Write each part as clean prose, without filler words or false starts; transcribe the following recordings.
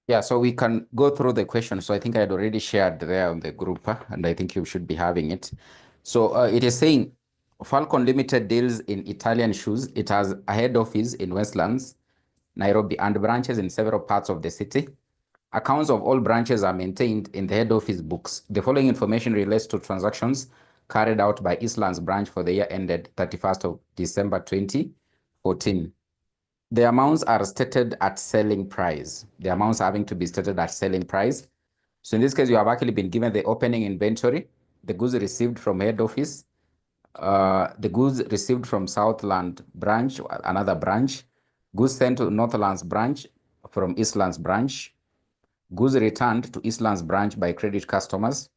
Yeah, so we can go through the question. So I think I had already shared there on the group, and I think you should be having it. So it is saying Falcon Limited deals in Italian shoes. It has a head office in Westlands, Nairobi, and branches in several parts of the city. Accounts of all branches are maintained in the head office books. The following information relates to transactions carried out by Eastlands branch for the year ended 31st of December 2014. The amounts are stated at selling price. The amounts having to be stated at selling price. So in this case, you have actually been given the opening inventory, the goods received from head office, the goods received from Southland branch, another branch, goods sent to Northlands branch from Eastlands branch, goods returned to Eastlands branch by credit customers,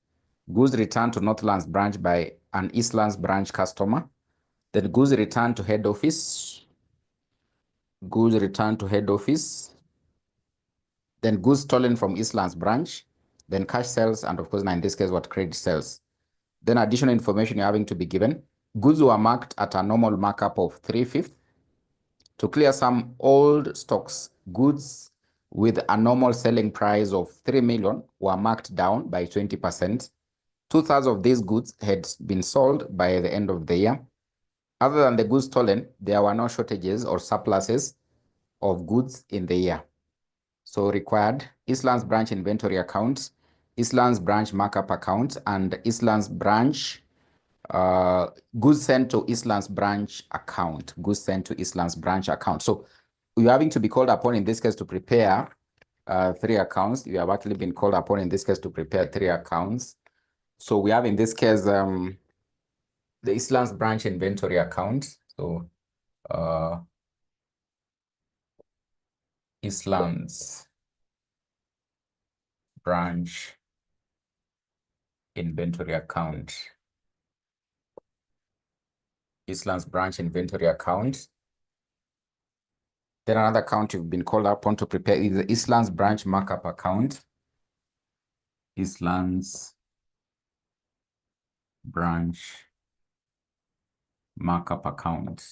goods returned to Northlands branch by an Eastlands branch customer, then goods returned to head office, goods returned to head office, then goods stolen from Eastlands branch, then cash sales, and of course, now in this case, what credit sales. Then additional information you're having to be given. Goods were marked at a normal markup of 3/5. To clear some old stocks, goods with a normal selling price of 3 million were marked down by 20%. 2/3 of these goods had been sold by the end of the year. Other than the goods stolen, there were no shortages or surpluses of goods in the year. So required Eastlands branch inventory account, Eastlands branch markup account, and Eastlands branch goods sent to Eastlands branch account, goods sent to Eastlands branch account. So you're having to be called upon in this case to prepare 3 accounts. You have actually been called upon in this case to prepare 3 accounts. So we have in this case the Eastlands branch inventory account. So Eastlands branch inventory account. Eastlands branch inventory account. Then another account you've been called upon to prepare is the Eastlands branch markup account. Eastlands branch markup account.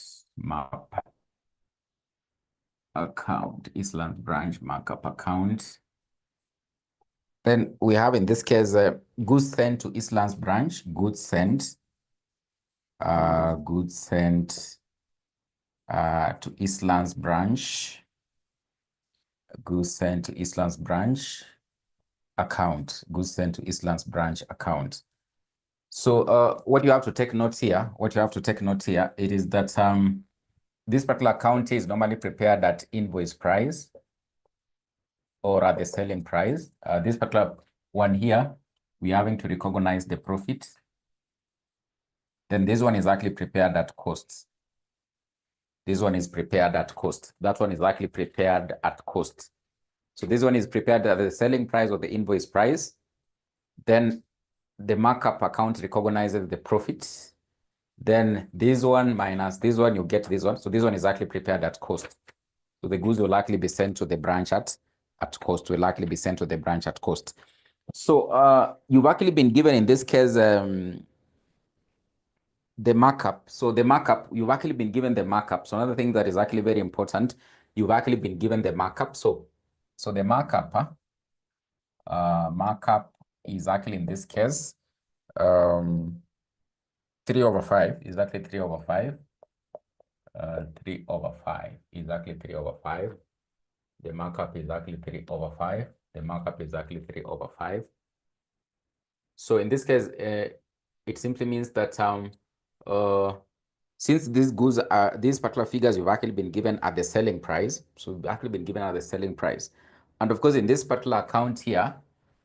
Eastlands branch markup account. Then we have in this case goods sent to Eastlands branch, goods sent to Eastlands branch, goods sent to Eastlands branch account, goods sent to Eastlands branch account. So what you have to take note here, it is that this particular account is normally prepared at invoice price or at the selling price. This particular one here, we're having to recognize the profit. Then this one is actually prepared at cost. This one is prepared at cost. That one is actually prepared at cost. So this one is prepared at the selling price or the invoice price. Then the markup account recognizes the profit. Then this one minus this one, you get this one. So this one is actually prepared at cost. So the goods will likely be sent to the branch at cost, will likely be sent to the branch at cost. So you've actually been given in this case the markup. So the markup, you've actually been given the markup. So another thing that is actually very important, you've actually been given the markup. So the markup, markup is actually in this case 3/5 is actually 3/5. 3/5 is actually 3/5. The markup is actually 3/5. The markup is actually 3/5. So in this case, it simply means that since these goods are, these particular figures you've actually been given at the selling price, so you've actually been given at the selling price. And of course, in this particular account here,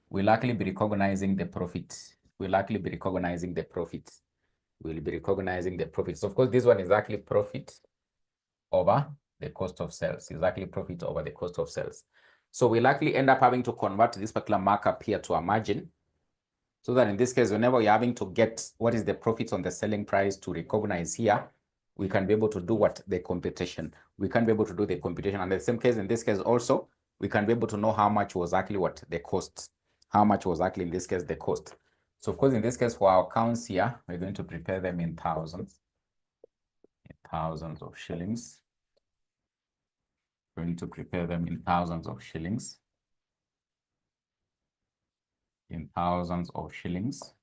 we'll actually be recognizing the profit. We'll actually be recognizing the profit. We'll be recognizing the profit. So of course, this one is actually profit over the cost of sales. Is actually profit over the cost of sales. So we'll actually end up having to convert this particular markup here to a margin. So that in this case, whenever you're having to get what is the profits on the selling price to recognize here, we can be able to do what? The computation. We can be able to do the computation. And the same case, in this case also, we can be able to know how much was actually what? The cost. How much was actually in this case the cost. So of course, in this case, for our accounts here, we're going to prepare them in thousands. In thousands of shillings. We're going to prepare them in thousands of shillings. in thousands of shillings.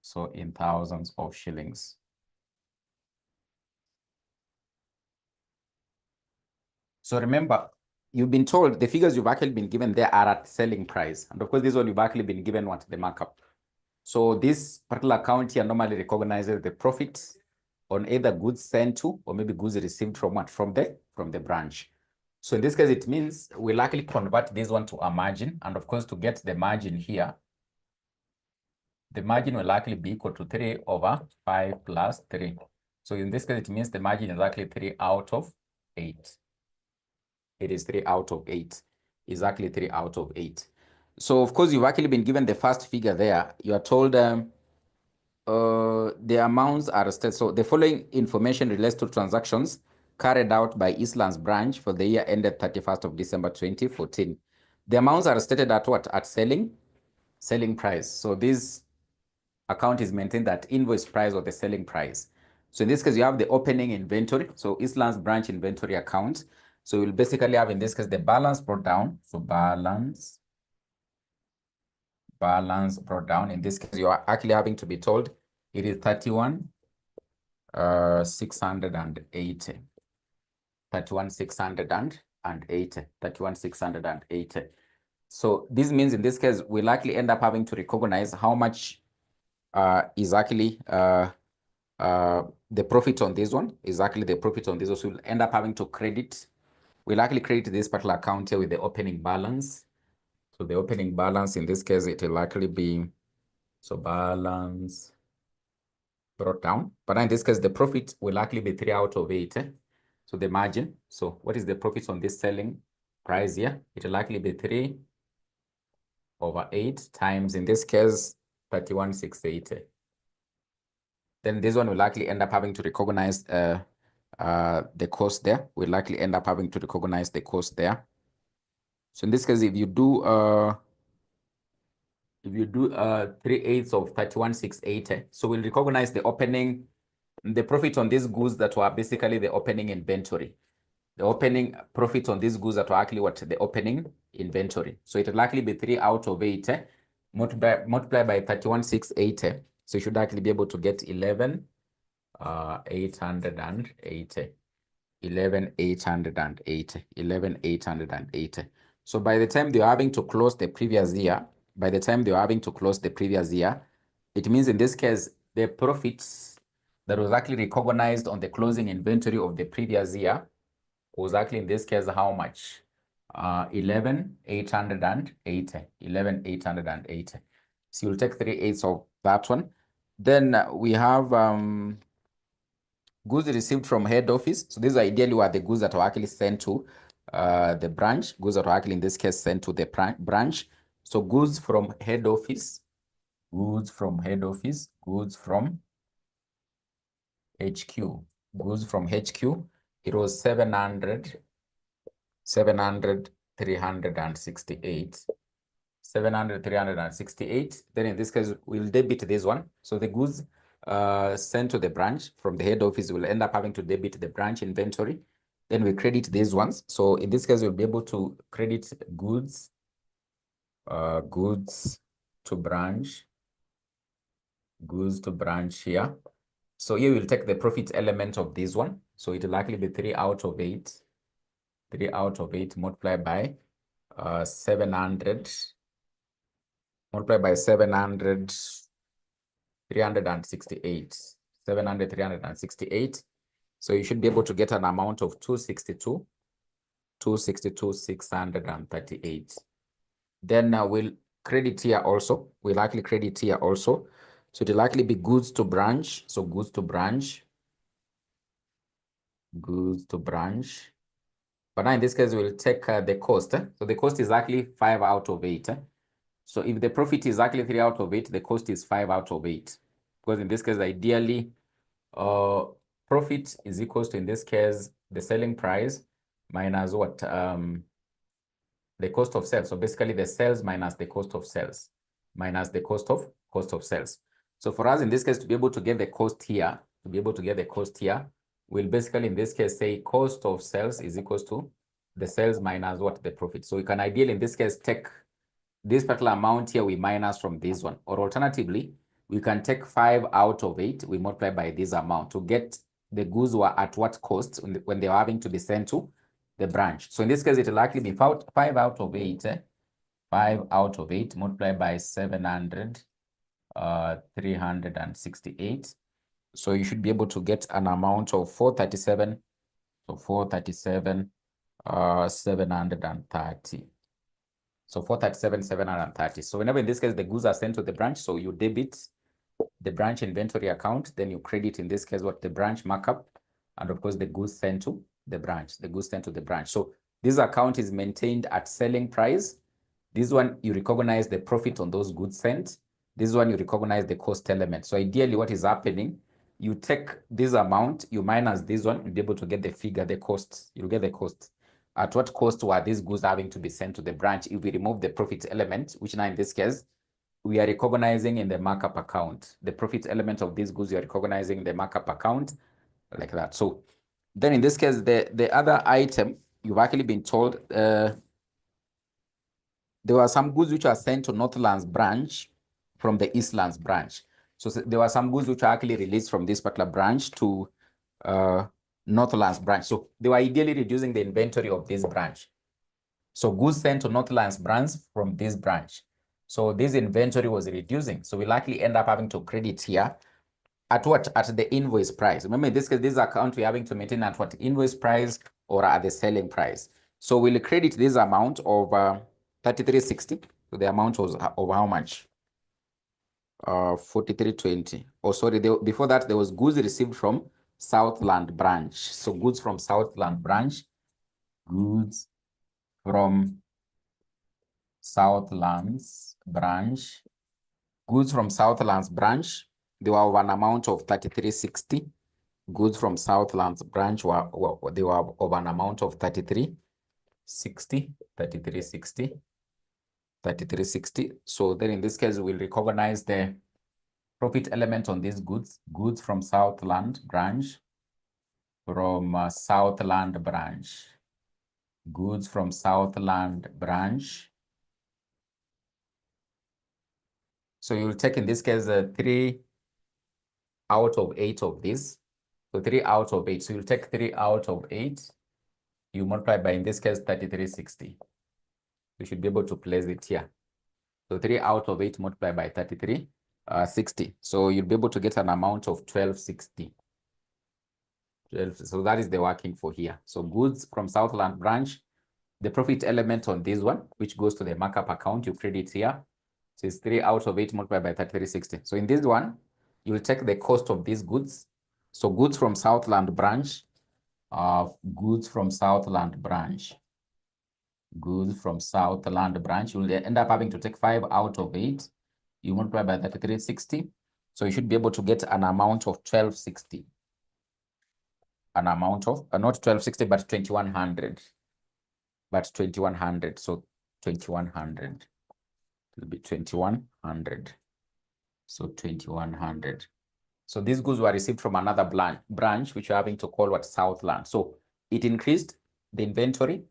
So in thousands of shillings. So remember, you've been told the figures you've actually been given there are at selling price. And of course, this one you've actually been given what? The markup. So this particular account here normally recognizes the profits on either goods sent to or maybe goods received from what? From the branch. So in this case, it means we'll actually convert this one to a margin. And of course, to get the margin here, the margin will likely be equal to 3 over 5 plus 3. So in this case, it means the margin is actually 3 out of 8. It is 3 out of 8. It's actually 3 out of 8. So of course, you've actually been given the first figure there. You are told the amounts are stated. So the following information relates to transactions carried out by 𝐨𝐟𝐟𝐞𝐫 branch for the year ended 31st of December 2014. The amounts are stated at what? At selling price. So this account is maintained at invoice price or the selling price. So in this case, you have the opening inventory. So 𝐨𝐿𝐼𝐼's branch inventory account. So you'll basically have in this case the balance brought down. So balance brought down. In this case, you are actually having to be told it is 31,680. 31,680. So this means in this case, we'll likely end up having to recognize how much is actually the profit on this one. Is actually the profit on this one. So we'll end up having to credit. We'll actually credit this particular account here with the opening balance. So the opening balance in this case, it will likely be, so balance brought down. But in this case, the profit will likely be 3 out of 8. So the margin. So what is the profit on this selling price here? It will likely be 3 over 8 times, in this case, 31,680. Then this one will likely end up having to recognize the cost there. We'll likely end up having to recognize the cost there. So in this case, if you do 3/8 of 31,680, so we'll recognize the profit on these goods that were basically the opening inventory. The opening profit on these goods that were actually what? The opening inventory. So it will likely be 3 out of 8 multiplied by 31,680. So you should actually be able to get 11,880. 11,880. 11,880. So by the time they're having to close the previous year, it means in this case, the profits that was actually recognized on the closing inventory of the previous year was actually in this case how much? 11,880. 11,880. So you'll take 3/8 of that one. Then we have goods received from head office. So these are ideally what the goods that are actually sent to the branch. Goods that are actually in this case sent to the branch. So goods from head office. Goods from head office. Goods from HQ. Goods from HQ. It was 368. 368. Then in this case, we'll debit this one. So the goods sent to the branch from the head office will end up having to debit the branch inventory. Then we credit these ones. So in this case, we'll be able to credit goods to branch. Goods to branch here. So here we'll take the profit element of this one. So it will likely be 3 out of 8. 3 out of 8 multiplied by 700. Multiplied by 700, 368. 700, 368. So you should be able to get an amount of 262,638. Then we'll credit here also. We'll likely credit here also. So it will likely be goods to branch. So goods to branch. Goods to branch. But now in this case, we'll take the cost. So the cost is actually 5 out of 8. So if the profit is actually 3 out of 8, the cost is 5 out of 8. Because in this case, ideally, profit is equals to, in this case, the selling price minus what? The cost of sales. So basically the sales minus the cost of sales. Minus the cost of sales. So for us, in this case, to be able to get the cost here, we'll basically, in this case, say cost of sales is equals to the sales minus what? The profit. So we can ideally, in this case, take this particular amount here we minus from this one. Or alternatively, we can take 5 out of 8, we multiply by this amount to get the goods were at what cost when they were having to be sent to the branch. So in this case, it will likely be 5 out of 8, 5 out of 8 multiplied by 700, 368. So you should be able to get an amount of 437. So 437, 730. So 437, 730. So whenever in this case the goods are sent to the branch, so you debit the branch inventory account, then you credit in this case what the branch markup, and of course the goods sent to the branch, So this account is maintained at selling price. This one you recognize the profit on those goods sent. This one you recognize the cost element. So ideally what is happening, you take this amount, you minus this one, you'll be able to get the figure, the cost. You'll get the cost. At what cost were these goods having to be sent to the branch? If we remove the profit element, which now in this case, we are recognizing in the markup account. The profit element of these goods, you are recognizing in the markup account, like that. So then in this case, the other item, you've actually been told there were some goods which are sent to Northlands branch from the Eastlands branch. So there were some goods which are actually released from this particular branch to Northlands branch. So they were ideally reducing the inventory of this branch. So goods sent to Northlands branch from this branch. So this inventory was reducing. So we likely end up having to credit here at what? At the invoice price. Remember, in this case, this account we're having to maintain at what? Invoice price or at the selling price. So we'll credit this amount of 3360. So the amount was of how much? 4320. Oh, sorry, before that, there was goods received from Southland branch. So goods from Southland branch. Goods from Southlands branch. Goods from Southlands branch, they were of an amount of 3360. Goods from Southlands branch they were of an amount of 3360. So then in this case, we'll recognize the profit element on these goods. Goods from Southland branch. Southland branch. Goods from Southland branch. So you'll take in this case 3 out of 8 of this. So 3 out of 8. So you'll take 3 out of 8. You multiply by, in this case, 3360. You should be able to place it here. So 3 out of 8 multiplied by 3360. So you'll be able to get an amount of 1260. So that is the working for here. So goods from Southland branch, the profit element on this one, which goes to the markup account, you credit here. So it's 3 out of 8 multiplied by 3360. So in this one, you will take the cost of these goods. So goods from Southland branch, goods from Southland branch, goods from Southland branch. You will end up having to take 5 out of 8. You multiply by 3360. So you should be able to get an amount of 1260. An amount of, not 1260, but 2100. But 2100. So 2100. It will be 2100. So 2100. So these goods were received from another branch, which we're having to call what? Southland. So it increased the inventory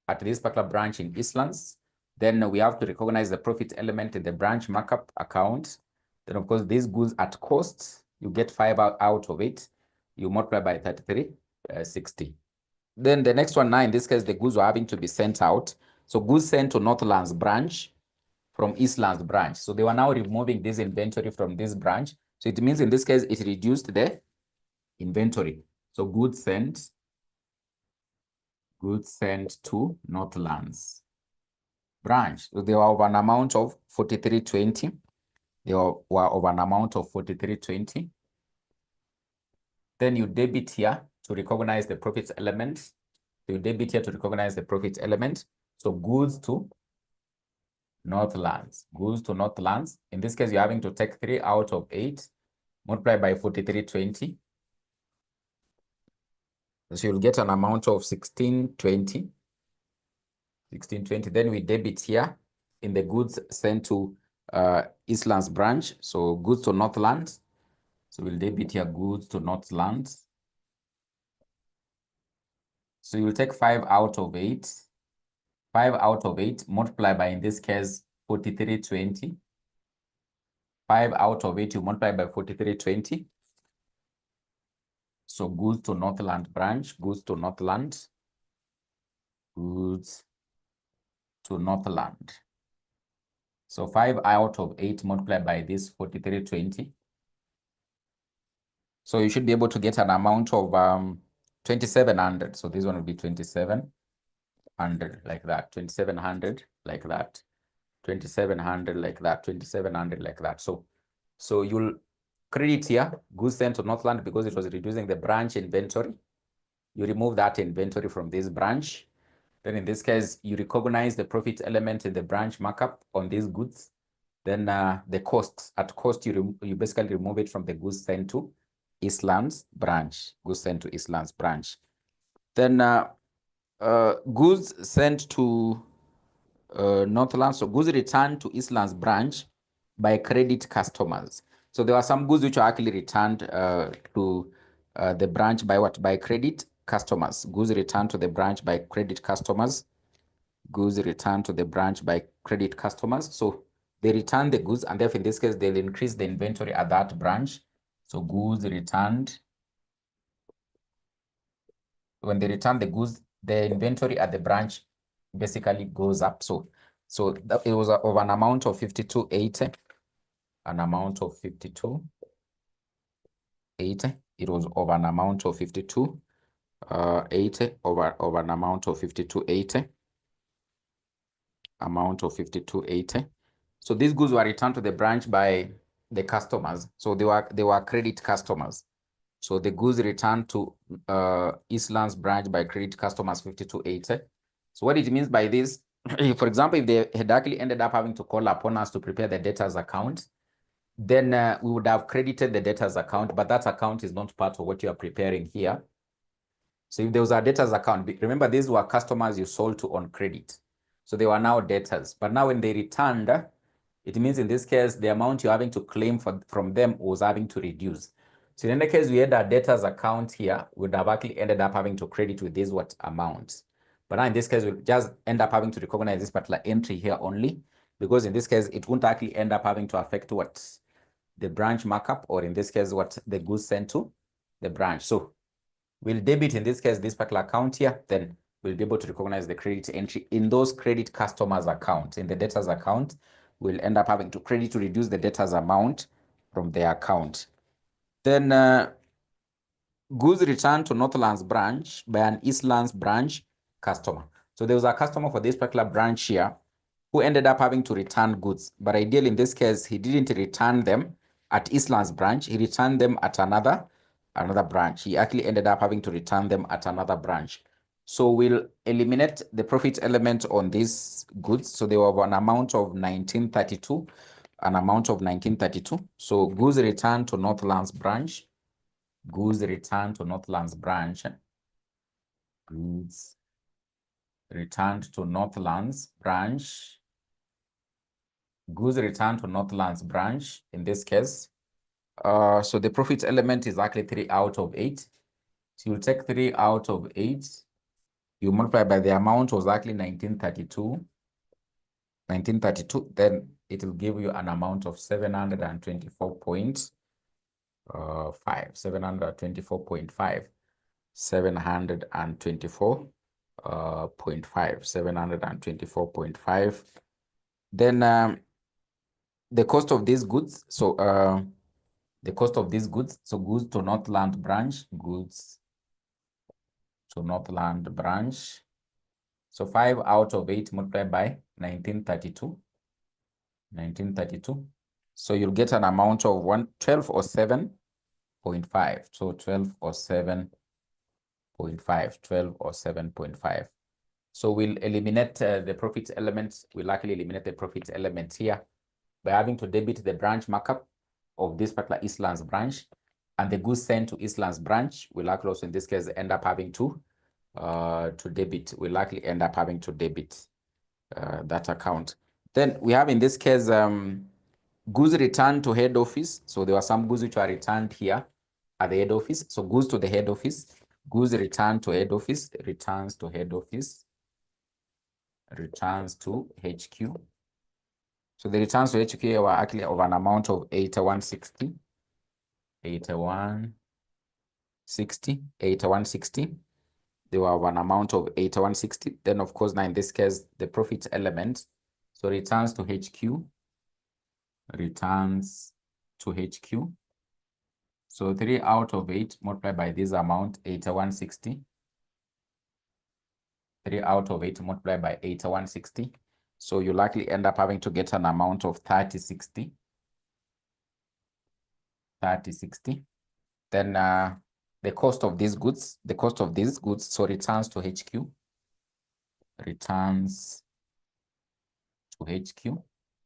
at this particular branch in Eastlands. Then we have to recognize the profit element in the branch markup account. Then, of course, these goods at cost, you get 5 out of it. You multiply by 3360. Then the next one now, in this case, the goods were having to be sent out. So goods sent to Northlands branch from Eastlands branch. So they were now removing this inventory from this branch. So it means in this case, it reduced the inventory. So goods sent to Northlands branch. So they were of an amount of 4320. They were of an amount of 4320. Then you debit here to recognize the profit element. So you debit here to recognize the profit element. So goods to Northlands. Goods to Northlands. In this case, you're having to take 3 out of 8, multiply by 4320. So you'll get an amount of 1620. 1620. Then we debit here in the goods sent to Eastlands branch. So goods to Northlands. So we'll debit here goods to Northlands. So you'll take 5 out of 8. 5 out of 8 multiply by, in this case, 4320. 5 out of 8 you multiply by 4320. So goods to Northland branch, goods to Northland, goods to Northland. So 5 out of 8 multiplied by this 4320. So you should be able to get an amount of 2700. So this one will be 2700 like that, 2700 like that, 2700 like that, 2700 like that. So you'll credit here goods sent to Northland because it was reducing the branch inventory. You remove that inventory from this branch. Then in this case, you recognize the profit element in the branch markup on these goods. Then the costs, at cost, you basically remove it from the goods sent to Eastlands branch, goods sent to Eastlands branch. Then goods sent to Northland, so goods returned to Eastlands branch by credit customers. So there are some goods which are actually returned to the branch by what? By credit customers. Goods returned to the branch by credit customers. Goods returned to the branch by credit customers. So they return the goods, and therefore in this case, they'll increase the inventory at that branch. So goods returned. When they return the goods, the inventory at the branch basically goes up. So it was of an amount of 5280, an amount of 5280. It was of an amount of 5280 over an amount of 5280. Amount of 5280. So these goods were returned to the branch by the customers. So they were credit customers. So the goods returned to Eastlands branch by credit customers 5280. So what it means by this, for example, if they had actually ended up having to call upon us to prepare the debtors account, then we would have credited the debtors account, but that account is not part of what you are preparing here. So if there was a debtors account, remember these were customers you sold to on credit. So they were now debtors. But now when they returned, it means in this case, the amount you're having to claim from them was having to reduce. So in the case we had a debtors account here, we would have actually ended up having to credit with this what amount. But now in this case, we'll just end up having to recognize this particular entry here only, because in this case, it won't actually end up having to affect what the branch markup, or in this case, what the goods sent to the branch. So we'll debit in this case, this particular account here, then we'll be able to recognize the credit entry in those credit customers account. In the debtors account, we'll end up having to credit to reduce the debtors amount from the account. Then goods returned to Northlands branch by an Eastlands branch customer. So there was a customer for this particular branch here who ended up having to return goods. But ideally, in this case, he didn't return them at Eastlands branch. He returned them at another branch. He actually ended up having to return them at another branch. So we'll eliminate the profit element on these goods. So they were of an amount of 1932, an amount of 1932. So goods returned to Northlands branch. Goods returned to Northlands branch. Goods returned to Northlands branch. Goods returned to Northlands branch in this case. So the profit element is actually 3 out of 8. So you'll take 3 out of 8. You multiply by the amount was actually 1932. 1932, then it will give you an amount of 724.5. 724.5. 724.5. Then the cost of these goods. So the cost of these goods. So goods to Northland branch. Goods to Northland branch. So 5 out of 8 multiplied by 1932. 1932. So you'll get an amount of 12 or 7.5. So 12 or 7.5. 12 or 7.5. So we'll eliminate the profit element. We'll actually eliminate the profit element here by having to debit the branch markup of this particular Eastlands branch, and the goods sent to Eastlands branch will likely also in this case end up having to debit. We'll likely end up having to debit that account. Then we have in this case goods returned to head office. So there were some goods which were returned here at the head office. So goods to the head office. Goods returned to head office. Returns to head office. Returns to HQ. So the returns to HQ were actually of an amount of 8160. 8160. They were of an amount of 8160. Then, of course, now in this case, the profit element. So returns to HQ. Returns to HQ. So 3 out of 8 multiplied by this amount, 8160. 3 out of 8 multiplied by 8160. So you'll likely end up having to get an amount of 3060. 3060. Then the cost of these goods, so returns to HQ. Returns to HQ.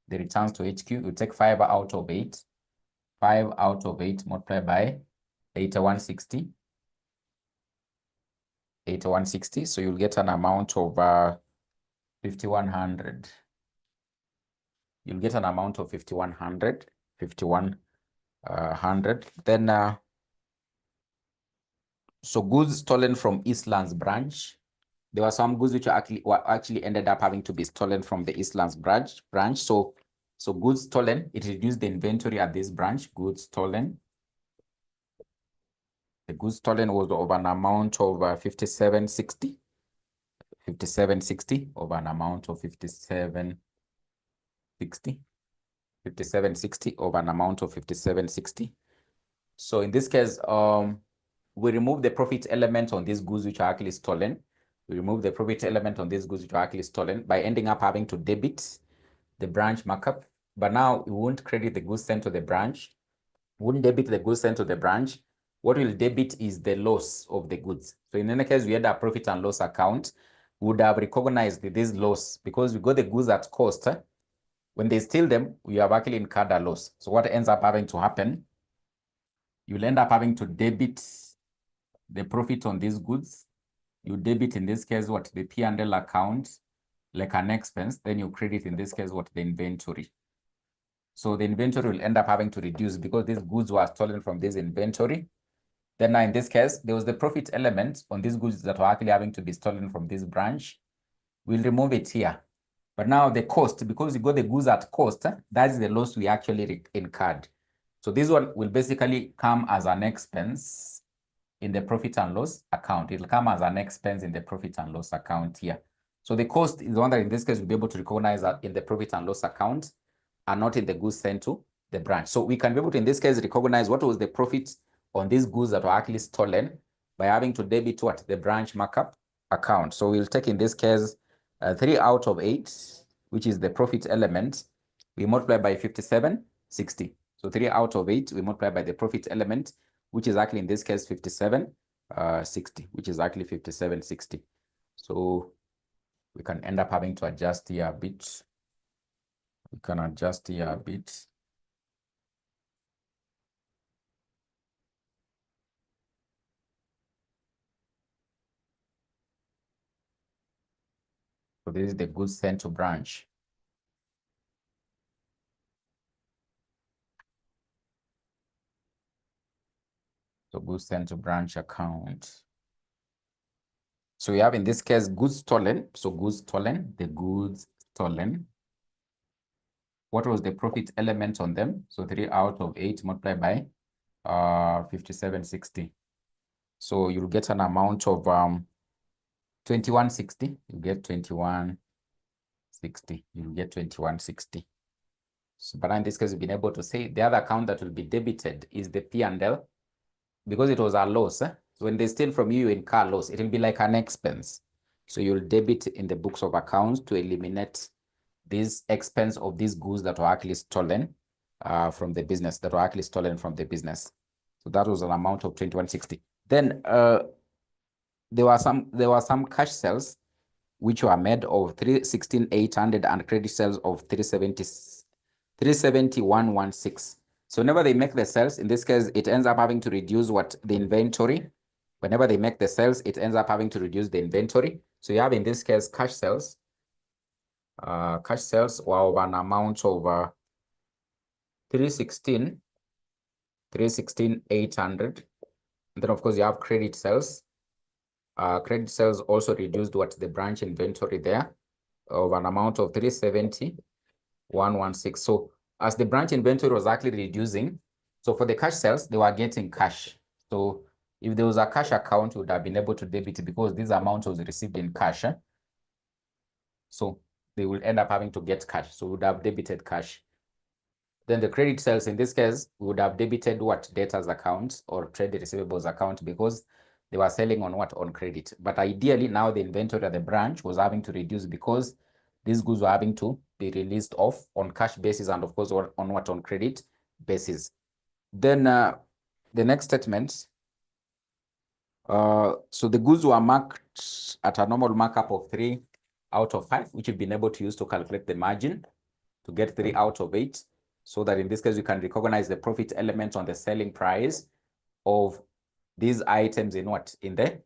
The returns to HQ, you take 5 out of 8. 5 out of 8 multiplied by 8160. 8160. So you'll get an amount of 5100. You'll get an amount of 5100. 5100. Then so goods stolen from Eastlands branch. There were some goods which actually ended up having to be stolen from the Eastlands branch. So goods stolen, it reduced the inventory at this branch. Goods stolen. The goods stolen was of an amount of 5760. 5760 of an amount of 5760. 5760 of an amount of 5760. So in this case, we remove the profit element on these goods which are actually stolen. We remove the profit element on these goods which are actually stolen by ending up having to debit the branch markup. But now we won't credit the goods sent to the branch. We won't debit the goods sent to the branch. What we'll debit is the loss of the goods. So in any case, we had a profit and loss account. We would have recognized this loss because we got the goods at cost. When they steal them, we have actually incurred a loss. So what ends up having to happen, you'll end up having to debit the profit on these goods. You debit, in this case, what? The P&L account, like an expense. Then you credit, in this case, what? The inventory. So the inventory will end up having to reduce because these goods were stolen from this inventory. Then now in this case, there was the profit element on these goods that were actually having to be stolen from this branch. We'll remove it here. But now the cost, because we got the goods at cost, that is the loss we actually incurred. So this one will basically come as an expense in the profit and loss account. It'll come as an expense in the profit and loss account here. So the cost is the one that in this case we'll be able to recognize that in the profit and loss account and not in the goods sent to the branch. So we can be able to, in this case, recognize what was the profit on these goods that were actually stolen by having to debit what? The branch markup account. So we'll take in this case 3 out of 8, which is the profit element. We multiply by 5760. So 3 out of 8, we multiply by the profit element, which is actually in this case 5760, which is actually 5760. So we can end up having to adjust here a bit. We can adjust here a bit. So this is the goods sent to branch. So goods sent to branch account. So we have in this case goods stolen. So goods stolen, the goods stolen. What was the profit element on them? So 3 out of 8 multiplied by 5760. So you'll get an amount of 2160. You get 2160. You'll get 2160. So, but in this case, we've been able to say the other account that will be debited is the P&L because it was a loss. So when they steal from you, you incur loss. It will be like an expense. So you'll debit in the books of accounts to eliminate this expense of these goods that were actually stolen from the business, So that was an amount of 2160. Then there were some cash sales which were made of 316,800 and credit sales of 371,116. So whenever they make the sales, in this case, it ends up having to reduce what? The inventory. Whenever they make the sales, it ends up having to reduce the inventory. So you have in this case cash sales. Cash sales were of an amount of 316,800. And then of course you have credit sales. Credit sales also reduced what? The branch inventory there of an amount of 370. 116. So as the branch inventory was actually reducing, so for the cash sales, they were getting cash. So if there was a cash account, you would have been able to debit because this amount was received in cash. So they will end up having to get cash. So we would have debited cash. Then the credit sales, in this case, we would have debited what? Debtors account or trade receivables account because they were selling on what? On credit. But ideally, now the inventory at the branch was having to reduce because these goods were having to be released off on cash basis and of course on what? On credit basis. Then the next statement, so the goods were marked at a normal markup of 3 out of 5, which you've been able to use to calculate the margin to get 3 out of 8. So that in this case, you can recognize the profit element on the selling price of these items in what? In the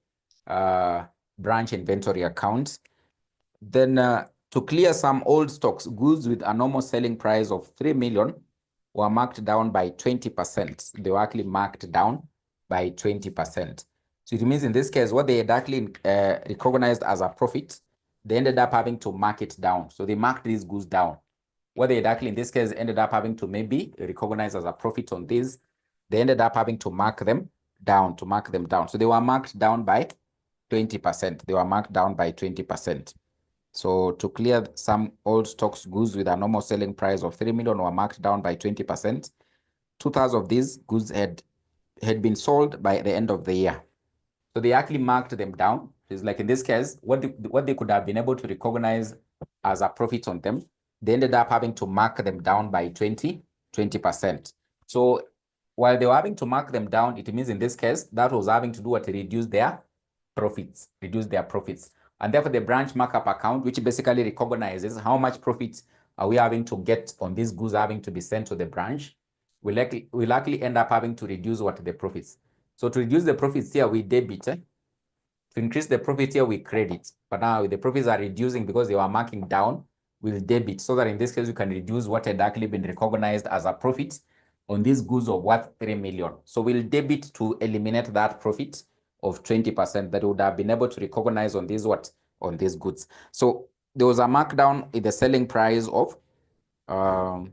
branch inventory account. Then to clear some old stocks, goods with a normal selling price of 3 million were marked down by 20%. They were actually marked down by 20%. So it means in this case, what they had actually recognized as a profit, they ended up having to mark it down. So they marked these goods down. What they had actually in this case ended up having to maybe recognize as a profit on these, they ended up having to mark them down, So they were marked down by 20%. They were marked down by 20%. So to clear some old stocks, goods with a normal selling price of 3 million were marked down by 20%. 2,000 of these goods had been sold by the end of the year. So they actually marked them down. It's like in this case, what they could have been able to recognize as a profit on them, they ended up having to mark them down by 20%. So while they were having to mark them down, it means in this case, that was having to do what? Reduce their profits. And therefore, the branch markup account, which basically recognizes how much profits are we having to get on these goods having to be sent to the branch, will likely end up having to reduce what? The profits. So to reduce the profits here, we debit. To increase the profit here, we credit. But now the profits are reducing because they were marking down, we'll debit. So that in this case, we can reduce what had actually been recognized as a profit on these goods of worth 3 million. So we'll debit to eliminate that profit of 20% that would have been able to recognize on these what? On these goods. So there was a markdown in the selling price of 20%.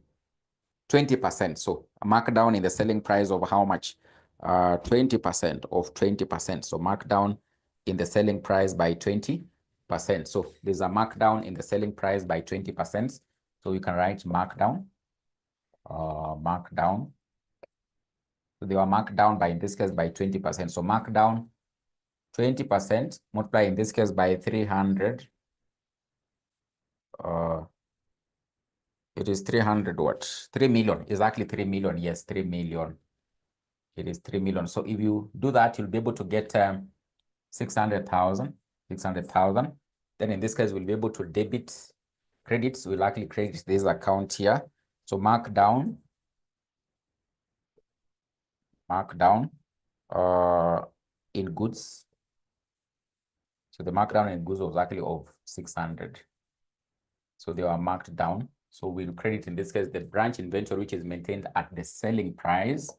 So a markdown in the selling price of how much? 20% of 20%. So markdown in the selling price by 20%. So there's a markdown in the selling price by 20%. So you can write markdown. Markdown. So they were marked down by, in this case, by 20%. So markdown 20%, multiply in this case by 300. It is 300 what? 3 million. Exactly 3 million. Yes, 3 million. It is 3 million. So if you do that, you'll be able to get 600,000. Then in this case, we'll be able to debit credits. We'll actually credit this account here. So markdown in goods. So the markdown in goods was actually of 600. So they were marked down. So we'll credit in this case the branch inventory, which is maintained at the selling price.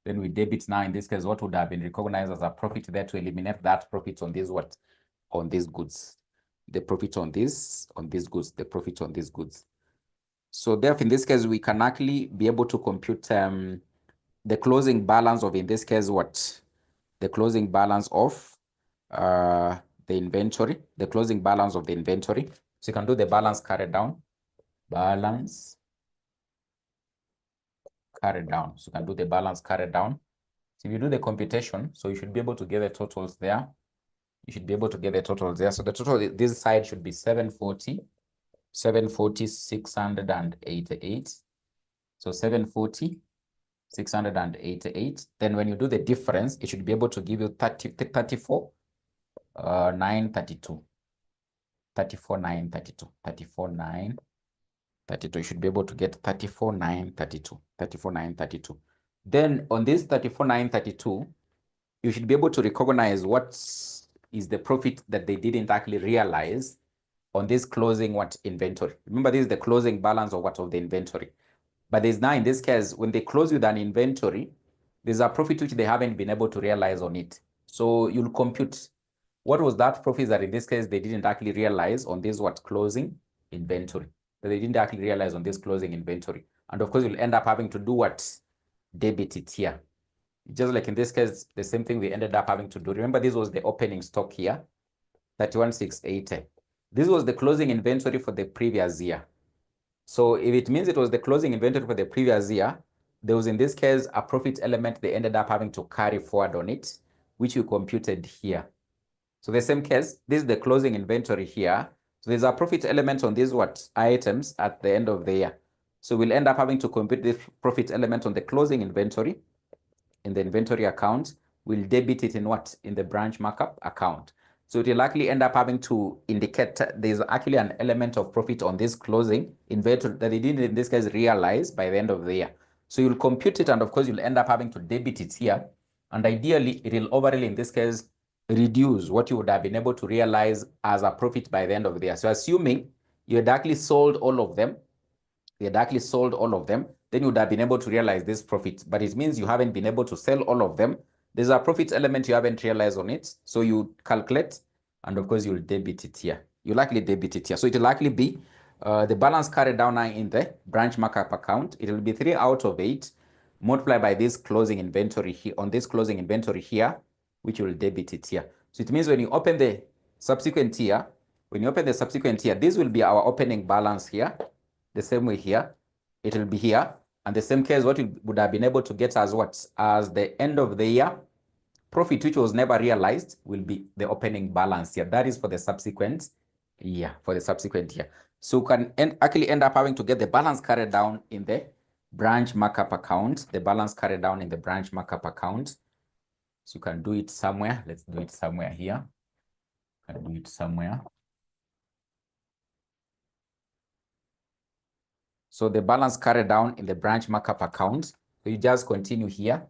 Then we debit now in this case what would have been recognized as a profit there to eliminate that profit on these what? On these goods. The profit on these goods, the profit on these goods. So therefore in this case we can actually be able to compute the closing balance of, in this case, what? The closing balance of the inventory, the closing balance of the inventory. So you can do the balance carried down. Balance carried down. So you can do the balance carried down. So if you do the computation, so you should be able to get the totals there. So the total, this side should be 740, 688. So 740, 688. Then when you do the difference, it should be able to give you 34, 932. 34,932. You should be able to get 34,932. Then on this 34,932, you should be able to recognize what is the profit that they didn't actually realize on this closing what? Inventory. Remember, this is the closing balance of what? Of the inventory. But there's now, in this case, when they close with an inventory, there's a profit which they haven't been able to realize on it. So you'll compute what was that profit that in this case they didn't actually realize on this what? Closing inventory. that they didn't actually realize on this closing inventory. And of course, you'll end up having to do what? Debit it here. Just like in this case, the same thing we ended up having to do. Remember, this was the opening stock here, 31,680. This was the closing inventory for the previous year. So if it means it was the closing inventory for the previous year, there was in this case a profit element they ended up having to carry forward on it, which we computed here. So the same case, this is the closing inventory here. So there's a profit element on these items at the end of the year. So we'll end up having to compute this profit element on the closing inventory in the inventory account. We'll debit it in what? In the branch markup account. So it will actually end up having to indicate there's actually an element of profit on this closing inventory that they didn't in this case realize by the end of the year. So you'll compute it, and of course you'll end up having to debit it here. And ideally, it will overall in this case reduce what you would have been able to realize as a profit by the end of the year. So assuming you had actually sold all of them, then you would have been able to realize this profit. But it means you haven't been able to sell all of them. There's a profit element you haven't realized on it. So you calculate, and of course you'll debit it here. You'll likely debit it here. So it will likely be the balance carried down in the branch markup account. It will be 3 out of 8 multiplied by this closing inventory here, on this closing inventory here, which will debit it here. So it means when you open the subsequent year, this will be our opening balance here. The same way here, it will be here. And the same case, what we would have been able to get as what? As the end of the year profit, which was never realized, will be the opening balance here. That is for the subsequent year, So you can actually end up having to get the balance carried down in the branch markup account, So you can do it somewhere. Let's do it somewhere here. So the balance carried down in the branch markup account. So you just continue here.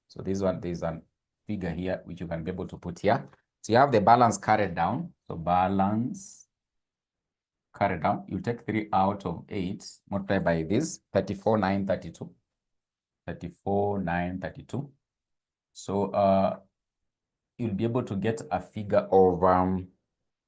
So there's a figure here which you can be able to put here. So you have the balance carried down. So balance carried down. You take 3 out of 8 multiplied by this 34,932. 34,932. So you'll be able to get a figure of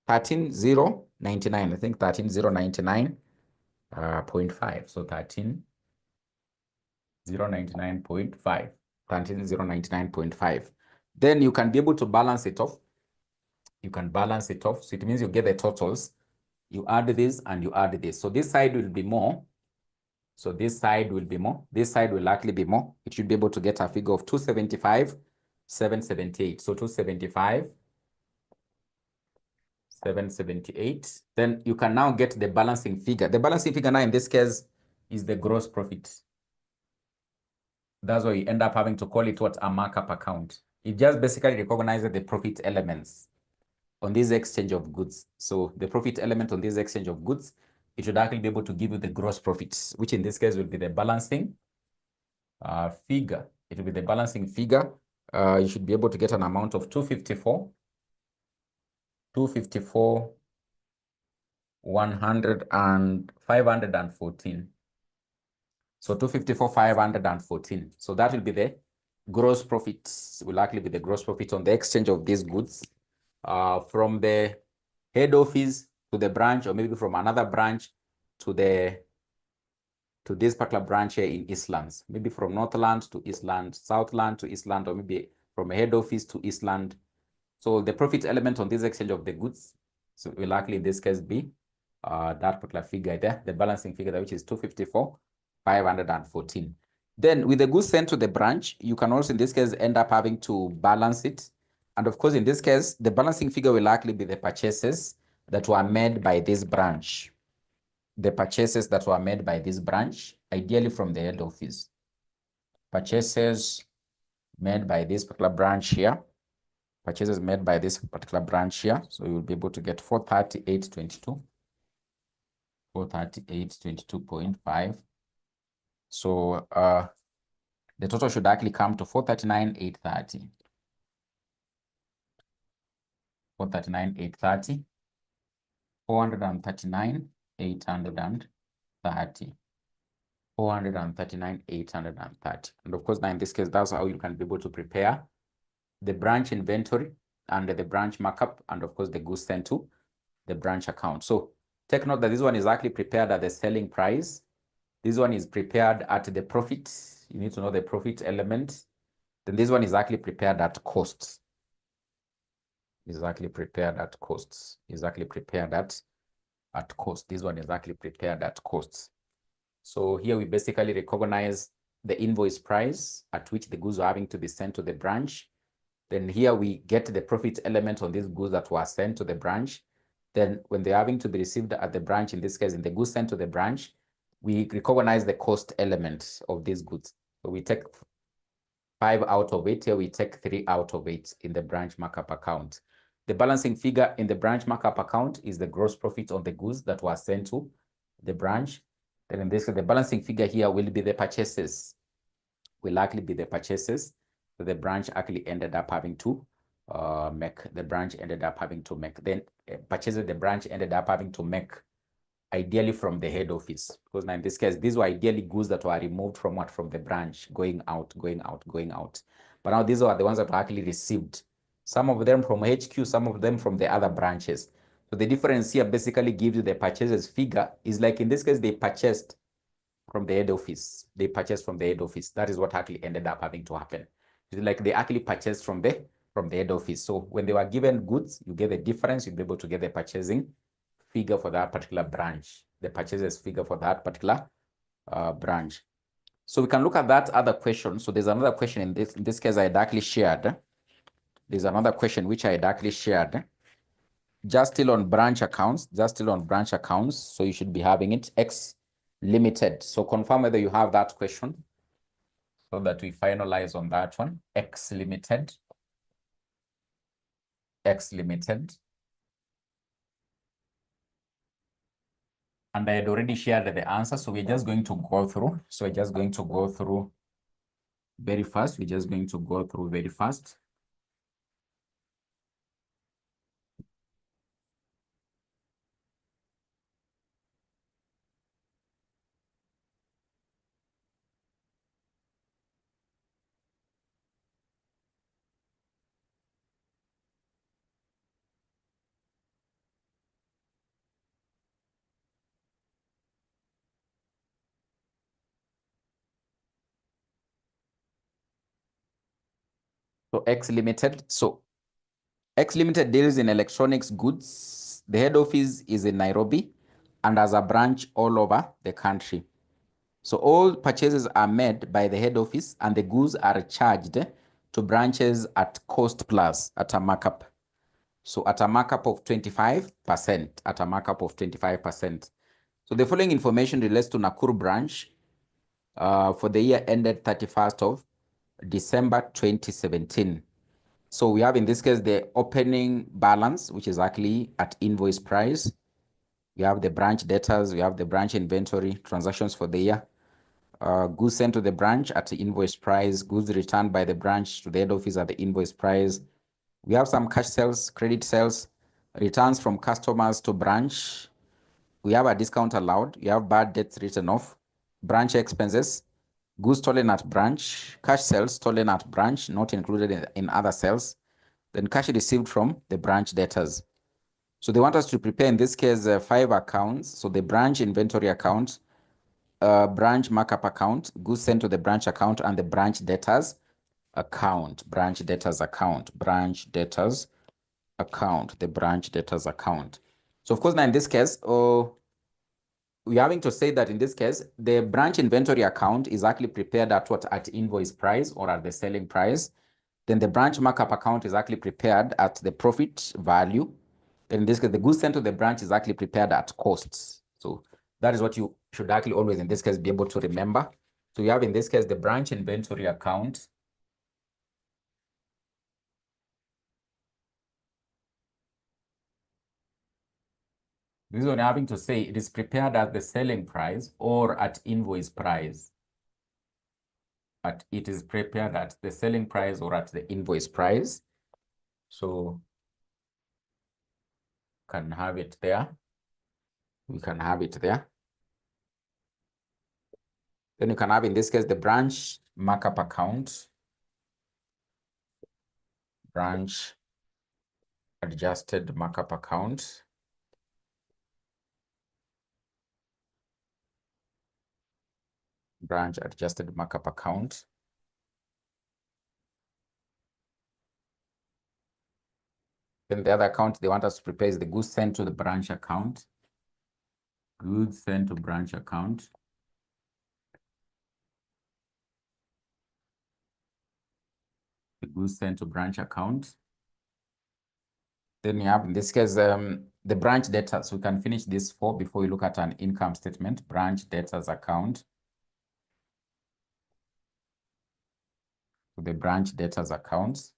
13,099. I think 13,099.5. So 13,099.5. 13,099.5. Then you can be able to balance it off. So it means you get the totals. You add this and you add this. So this side will be more. This side will likely be more. It should be able to get a figure of 275,778. So 275,778. Then you can now get the balancing figure. The balancing figure now in this case is the gross profit. That's why you end up having to call it what? A markup account. It just basically recognizes the profit elements on this exchange of goods. So the profit element on this exchange of goods, it should actually be able to give you the gross profits, which in this case will be the balancing figure. It will be the balancing figure. You should be able to get an amount of 514. So 254,514. So that will be the gross profit. Will likely be the gross profit on the exchange of these goods from the head office to the branch, or maybe from another branch to this particular branch here in Eastlands. Maybe from Northland to Eastland, Southland to Eastland, or maybe from a head office to Eastland. So the profit element on this exchange of the goods, so will likely in this case be that particular figure there, the balancing figure there, which is 254,514. Then with the goods sent to the branch, you can also in this case end up having to balance it. And of course, in this case, the balancing figure will likely be the purchases that were made by this branch. Ideally from the head office. Purchases made by this particular branch here. So you will be able to get 438.22. 438.22.5. So the total should actually come to 439,830. 439,830. 439,830. 439,830. And of course, now in this case, that's how you can be able to prepare the branch inventory and the branch markup, and of course, the goods sent to the branch account. So Take note that this one is actually prepared at the selling price. This one is prepared at the profit. You need to know the profit element. Then this one is actually prepared at cost. Exactly prepared at costs. Exactly prepared at cost. This one is actually prepared at costs. So here we basically recognize the invoice price at which the goods are having to be sent to the branch. Then here we get the profit element on these goods that were sent to the branch. Then when they're having to be received at the branch, in this case, in the goods sent to the branch, we recognize the cost element of these goods. So we take 5 out of 8. Here we take 3 out of 8 in the branch markup account. The balancing figure in the branch markup account is the gross profit on the goods that were sent to the branch. Then in this case, the balancing figure here will be the purchases. Will likely be the purchases that the branch actually ended up having to make. The branch ended up having to make. Then purchases the branch ended up having to make, ideally from the head office, because now in this case, these were ideally goods that were removed from what? From the branch, going out. But now these are the ones that were actually received. Some of them from HQ, some of them from the other branches. So the difference here basically gives you the purchases figure is like in this case, they purchased from the head office. They purchased from the head office. That is what actually ended up having to happen. It's like they actually purchased from the head office. So when they were given goods, you get the difference, you'll be able to get the purchasing figure for that particular branch, the purchases figure for that particular branch. So we can look at that other question. So there's another question in this case I had actually shared. There's another question which I had actually shared. Just still on branch accounts, So you should be having it X limited. So confirm whether you have that question so that we finalize on that one. X limited. And I had already shared the answer. So we're just going to go through. So we're just going to go through very fast. So X limited. So X limited deals in electronics goods. The head office is in Nairobi and has a branch all over the country. So all purchases are made by the head office and the goods are charged to branches at cost plus, at a markup. So at a markup of 25%, So the following information relates to Nakuru branch for the year ended 31st of December 2017. So we have in this case the opening balance, which is actually at invoice price. We have the branch debtors, we have the branch inventory, transactions for the year, goods sent to the branch at the invoice price, goods returned by the branch to the head office at the invoice price. We have some cash sales, credit sales, returns from customers to branch. We have a discount allowed. We have bad debts written off, branch expenses, goods stolen at branch, cash sales stolen at branch, not included in other sales, then cash received from the branch debtors. So they want us to prepare, in this case, 5 accounts. So the branch inventory account, branch markup account, goods sent to the branch account, and the branch debtors account, the branch debtors account. So of course, now in this case, we're having to say that in this case, the branch inventory account is actually prepared at what? At invoice price or at the selling price. Then the branch markup account is actually prepared at the profit value. Then in this case, the goods sent to the branch is actually prepared at costs. So that is what you should actually always, in this case, be able to remember. So you have in this case, the branch inventory account. This is what I'm having to say. It is prepared at the selling price or at invoice price. It is prepared at the selling price or at the invoice price. So can have it there. We can have it there. Then you can have, in this case, the branch markup account, branch adjusted markup account. branch adjusted markup account. Then the other account they want us to prepare is the goods sent to the branch account. Goods sent to branch account. The goods sent to branch account. Then you have, in this case, the branch data. So we can finish this before we look at an income statement. Branch data's account. So the branch data's accounts.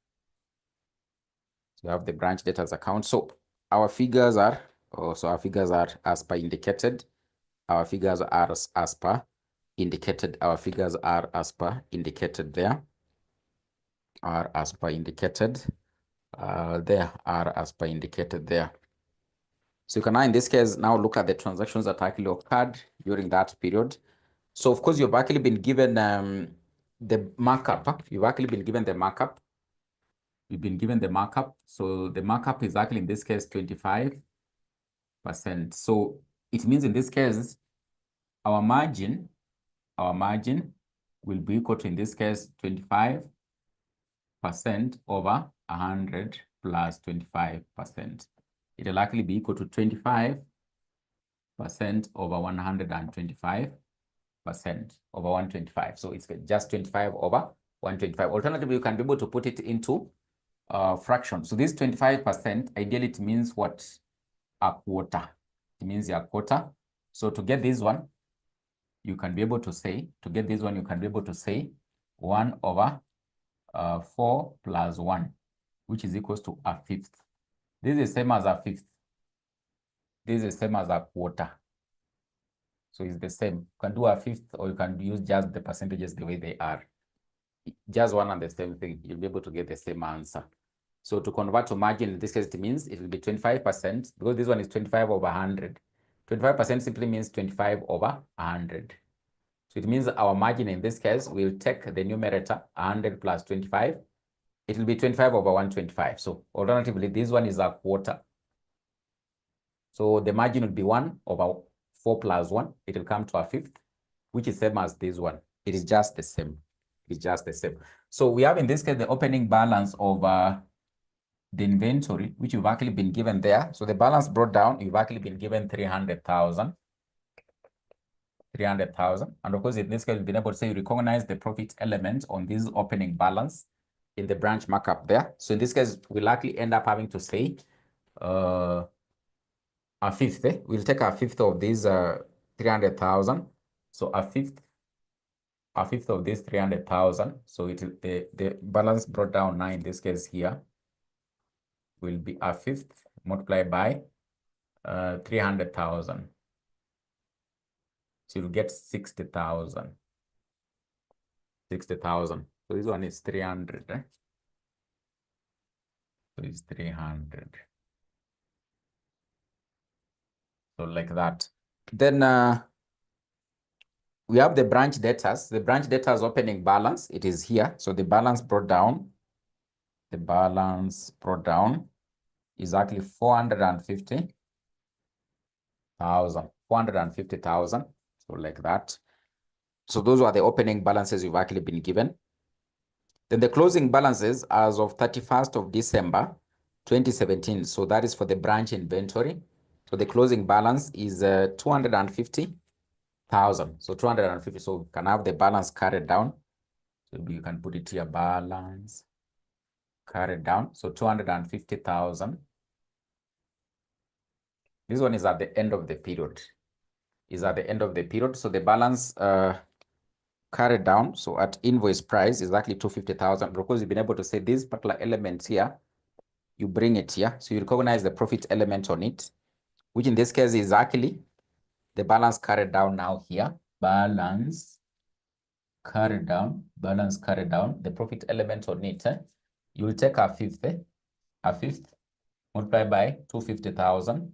So you have the branch data's account. So our figures are, our figures are as per indicated. Our figures are as per indicated. Our figures are as per indicated there. Are as per indicated. There are as per indicated there. So you can now, in this case, now look at the transactions that actually occurred during that period. So of course, you've actually been given the markup. You've actually been given the markup. You've been given the markup. So the markup is actually, in this case, 25%. So it means in this case, our margin will be equal to, in this case, 25% over 100 plus 25%. It will actually be equal to 25% over 125% over 125. So it's just 25 over 125. Alternatively, you can be able to put it into fraction. So this 25%, ideally it means what? A quarter. It means a quarter. So to get this one, you can be able to say, 1 over 4 plus 1, which is equals to a fifth. This is the same as a fifth. This is the same as a quarter. So it's the same. You can do a fifth, or you can use just the percentages the way they are. Just one and the same thing. You'll be able to get the same answer. So to convert to margin, in this case, it means it will be 25%, because this one is 25 over 100. 25% simply means 25 over 100. So it means our margin in this case, we'll take the numerator, 100 plus 25. It will be 25 over 125. So alternatively, this one is a quarter. So the margin will be 1 over 4 plus 1. It will come to a fifth, which is same as this one. It is just the same. It's just the same. So we have, in this case, the opening balance of the inventory, which you've actually been given there. So the balance brought down, you've actually been given 300,000. 300,000. And of course, in this case, we've been able to say you recognize the profit element on this opening balance in the branch markup there. So in this case, we'll actually end up having to say a fifth. We'll take a fifth of these 300,000. So a fifth of this 300,000. So the balance brought down now in this case here will be a fifth multiplied by 300,000. So you'll get 60,000. 60,000. So this one is 300. So it's 300. So like that. Then we have the branch debtors. The branch debtors opening balance. It is here. So the balance brought down. The balance brought down is actually 450,000. 450,000. So like that. So those are the opening balances you've actually been given. Then the closing balances as of 31st of December 2017. So that is for the branch inventory. So the closing balance is 250,000. So 250. So you can have the balance carried down. So you can put it here, balance carried down. So 250,000. This one is at the end of the period. So the balance carried down. So at invoice price is actually 250,000, because you've been able to say these particular elements here, you bring it here. So you recognize the profit element on it, which in this case is actually the balance carried down now here. Balance carried down, the profit element on it. You will take a fifth multiplied by 250,000.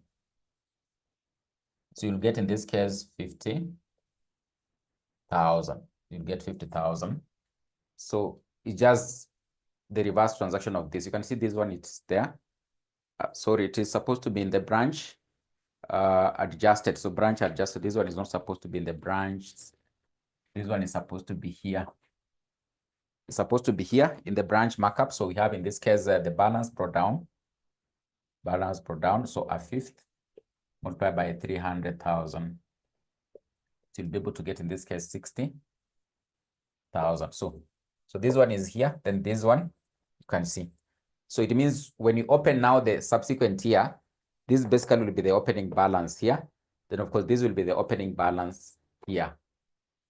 So you'll get, in this case, 50,000. You'll get 50,000. So it's just the reverse transaction of this. You can see this one, it's there. Sorry, it is supposed to be in the branch adjusted. So branch adjusted. This one is not supposed to be in the branch This one is supposed to be here. It's supposed to be here in the branch markup. So we have in this case the balance brought down. Balance brought down. So a fifth multiplied by 300,000. So you'll be able to get in this case 60,000. So this one is here. Then this one you can see. So it means when you open now the subsequent year, this basically will be the opening balance here. Then of course this will be the opening balance here.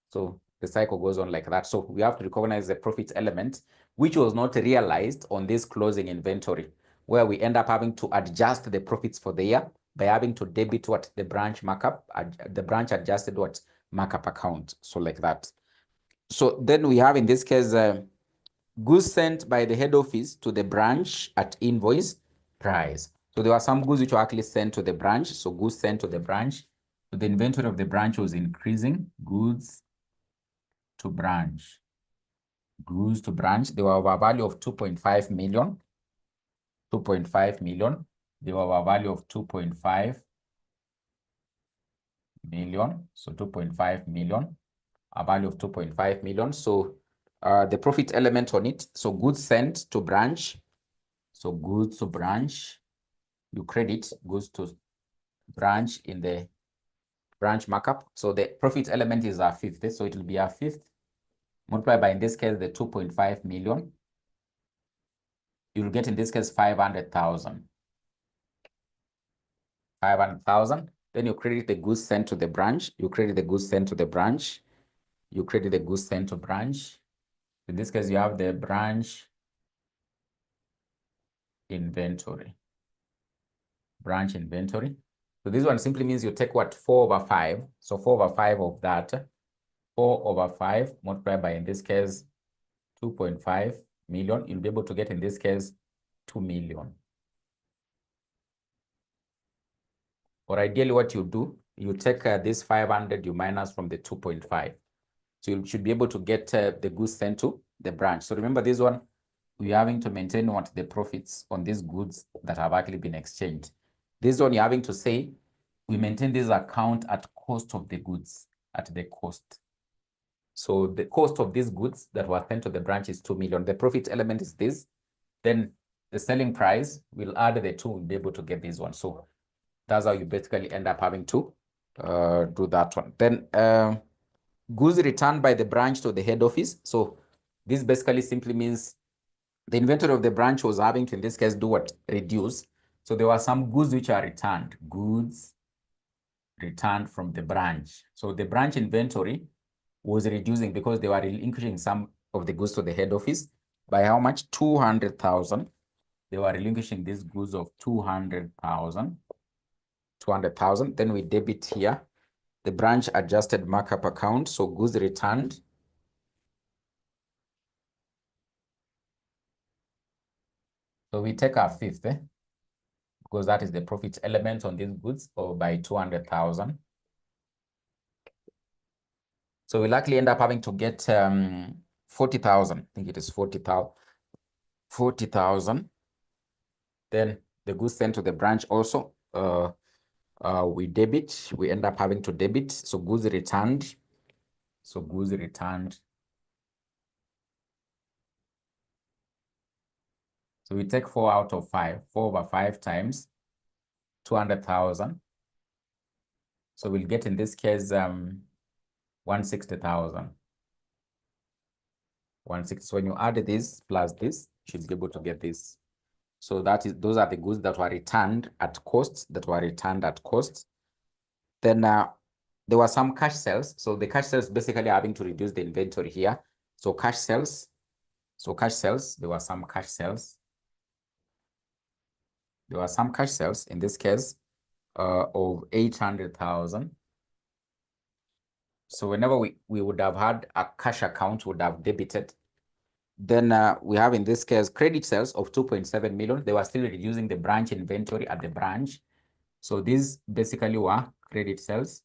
So the cycle goes on like that. So we have to recognize the profit element, which was not realized on this closing inventory, where we end up having to adjust the profits for the year by having to debit what the branch markup, the branch adjusted what markup account. So like that. So then we have in this case, goods sent by the head office to the branch at invoice price. So there were some goods which were actually sent to the branch. So goods sent to the branch. So the inventory of the branch was increasing. Goods to branch. Goods to branch. They were of a value of 2.5 million. 2.5 million. They were of a value of 2.5 million. So 2.5 million. A value of 2.5 million. So the profit element on it. So goods sent to branch. So goods to branch. You credit goods to branch in the branch markup. So the profit element is a fifth. So it will be a fifth multiplied by, in this case, the 2.5 million. You will get in this case 500,000. 500,000. Then you credit the goods sent to the branch. You credit the goods sent to the branch. You credit the goods sent to branch. In this case, you have the branch inventory. Branch inventory. So this one simply means you take what? 4/5. So 4/5 of that. 4/5 multiplied by, in this case, 2.5 million. You'll be able to get, in this case, 2 million. Or ideally, what you do, you take this 500, you minus from the 2.5. So you should be able to get the goods sent to the branch. So remember this one, we're having to maintain what the profits on these goods that have actually been exchanged. This one, you're having to say, we maintain this account at cost of the goods, at the cost. So the cost of these goods that were sent to the branch is 2 million. The profit element is this. Then the selling price, will add the 2, we'll be able to get this one. So that's how you basically end up having to do that one. Then goods returned by the branch to the head office. So this basically simply means the inventory of the branch was having to, in this case, do what? Reduce. So there were some goods which are returned. Goods returned from the branch. So the branch inventory was reducing because they were relinquishing some of the goods to the head office. By how much? 200,000. They were relinquishing these goods of 200,000. 200,000. Then we debit here the branch adjusted markup account. So goods returned. So we take our fifth, because that is the profit element on these goods, or by 200,000. So we'll likely end up having to get 40,000. I think it is 40,000. 40,000. Then the goods sent to the branch also, we debit. We end up having to debit. So goods returned. So goods returned. So we take 4 out of 5. 4/5 times 200,000. So we'll get, in this case, 160,000. 160. So when you add this plus this, you should be able to get this. So those are the goods that were returned at cost. Then there were some cash sales. So the cash sales basically having to reduce the inventory here. So cash sales. So cash sales. There were some cash sales. There were some cash sales in this case of 800,000. So whenever we would have had a cash account, would have debited. Then we have, in this case, credit sales of 2.7 million. They were still reducing the branch inventory at the branch. So these basically were credit sales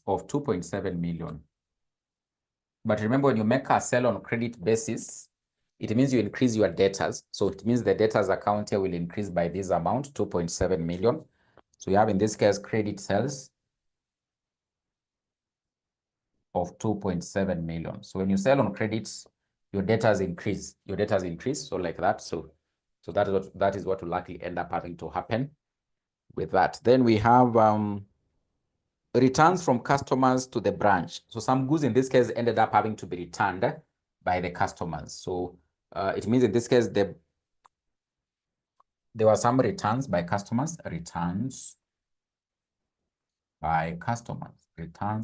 of 2.7 million. But remember, when you make a sell on credit basis, it means you increase your debtors. So it means the debtors account here will increase by this amount, 2.7 million. So we have, in this case, credit sales of 2.7 million. So when you sell on credits, your debtors increase. Your debtors increase, so like that. So that is what will likely end up having to happen with that. Then we have returns from customers to the branch. So some goods in this case ended up having to be returned by the customers. So it means in this case there were some returns by customers, returns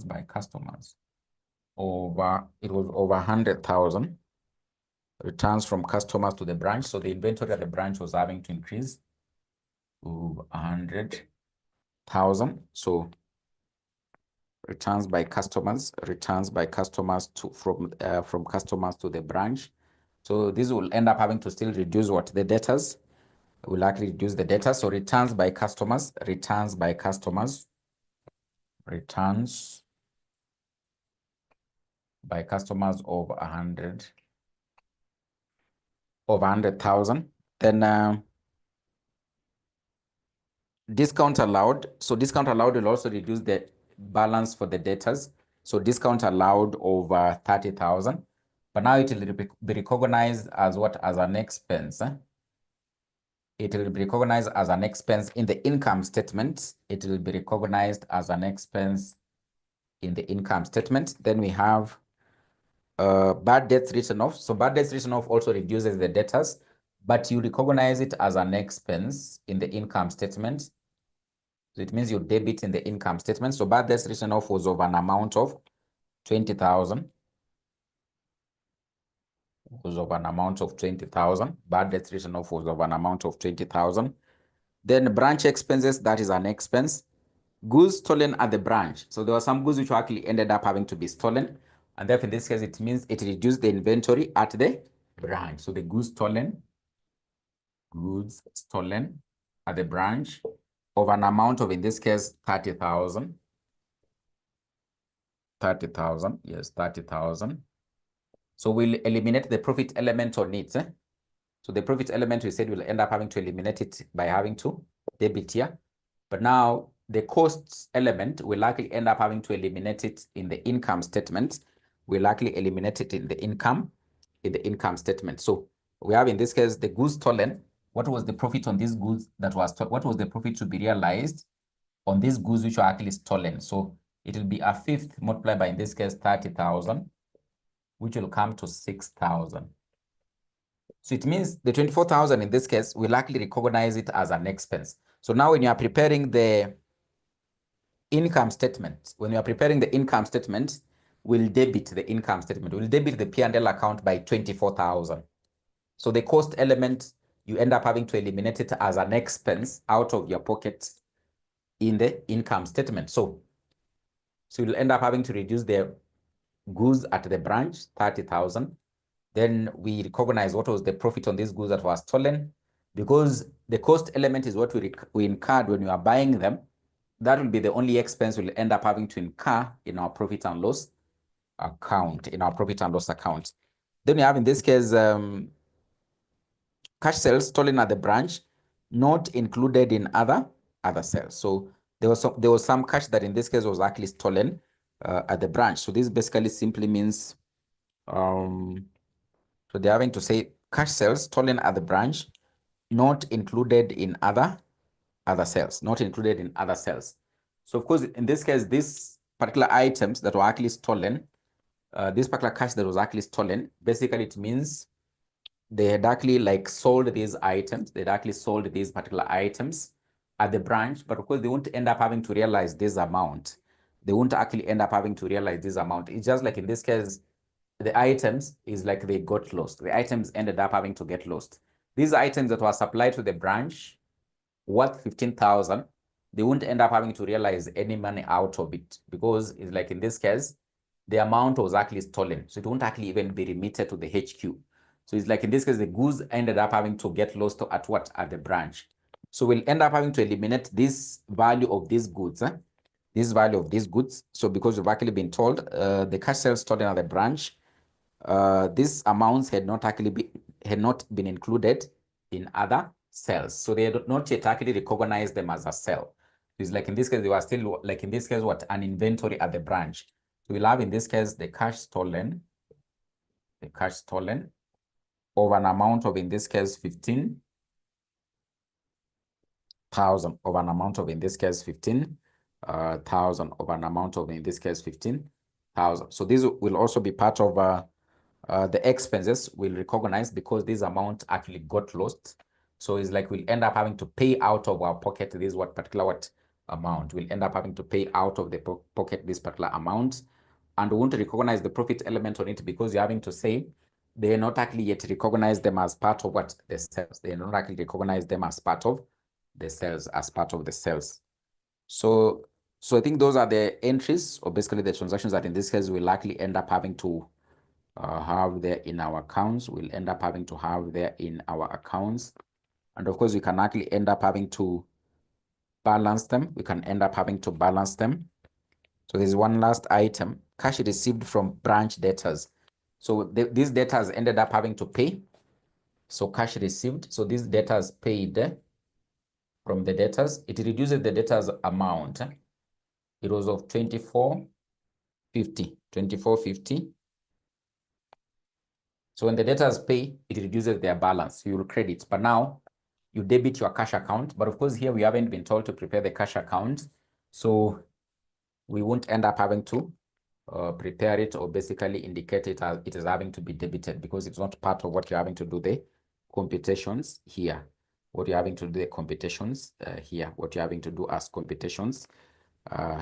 by customers over, it was over 100,000 returns from customers to the branch. So the inventory at the branch was having to increase to 100,000. So returns by customers to from customers to the branch. So this will end up having to still reduce what the debtors will likely reduce the debtors. So returns by customers over 100,000. Then discount allowed. So discount allowed will also reduce the balance for the debtors. So discount allowed over 30,000, but now it will be recognized as what? As an expense. It will be recognized as an expense in the income statement. It will be recognized as an expense in the income statement. Then we have bad debts written off. So bad debts written off also reduces the debtors, but you recognize it as an expense in the income statement. So it means you debit in the income statement. So bad debts written off was of an amount of 20,000. Was of an amount of 20,000. Bad debts written off was of an amount of 20,000. Then branch expenses, that is an expense. Goods stolen at the branch. So there were some goods which actually ended up having to be stolen. And therefore, in this case, it means it reduced the inventory at the branch. So the goods stolen at the branch of an amount of, in this case, 30,000. 30,000, yes, 30,000. So we'll eliminate the profit element on it. So the profit element, we said we'll end up having to eliminate it by having to debit here. But now the costs element, will likely end up having to eliminate it in the income statement. We'll likely eliminate it in the income statement. So we have in this case the goods stolen. What was the profit on these goods that was what was the profit to be realized on these goods which were actually stolen? So it will be a fifth multiplied by, in this case, 30,000, which will come to 6,000. So it means the 24,000 in this case, we likely recognize it as an expense. So now when you are preparing the income statement, we'll debit the income statement. We'll debit the P&L account by 24,000. So the cost element, you end up having to eliminate it as an expense out of your pockets in the income statement. So you'll end up having to reduce the goods at the branch, 30,000. Then we recognize what was the profit on these goods that were stolen, because the cost element is what we incurred when we are buying them. That will be the only expense we'll end up having to incur in our profit and loss account, Then we have, in this case, cash sales stolen at the branch, not included in other sales. So there was some cash that in this case was actually stolen at the branch. So this basically simply means so they're having to say cash sales stolen at the branch, not included in other sales, So of course, in this case, these particular items that were actually stolen, this particular cash that was actually stolen, basically it means they had actually sold these items. They'd actually sold these particular items at the branch, but of course they won't end up having to realize this amount. It's just like in this case, the items is like they got lost. The items ended up having to get lost. These items that were supplied to the branch worth 15,000, they won't end up having to realize any money out of it, because it's like in this case, the amount was actually stolen. So it won't actually even be remitted to the HQ. So it's like in this case, the goods ended up having to get lost at what? At the branch. So we'll end up having to eliminate this value of these goods. This value of these goods. So because we've actually been told the cash sales stolen at the branch, these amounts had not been included in other sales. So they had not yet actually recognized them as a sale. It's like in this case, they were still like in this case, what? An inventory at the branch. So we'll have in this case the cash stolen of an amount of, in this case, 15,000 of an amount of, in this case, 15,000 of an amount of, in this case, 15,000. So this will also be part of the expenses we'll recognize because this amount actually got lost. So it's like we'll end up having to pay out of our pocket this particular amount. We'll end up having to pay out of the pocket this particular amount, and we won't recognize the profit element on it because you're having to say they are not actually yet recognize them as part of the sales. They are not actually recognize them as part of the sales, So I think those are the entries, or basically the transactions that in this case we'll likely end up having to have there in our accounts. We'll end up having to have there in our accounts. And of course, we can actually end up having to balance them. We can end up having to balance them. So there's one last item, cash received from branch debtors. So these debtors ended up having to pay. So cash received. So these debtors paid from the debtors. It reduces the debtors amount. It was of 2450. So when the debtors pay, it reduces their balance. You will credit, but now you debit your cash account. But of course, here we haven't been told to prepare the cash account. So we won't end up having to prepare it or basically indicate it as it is having to be debited because it's not part of what you're having to do the computations here. What you're having to do the computations here. What you're having to do as computations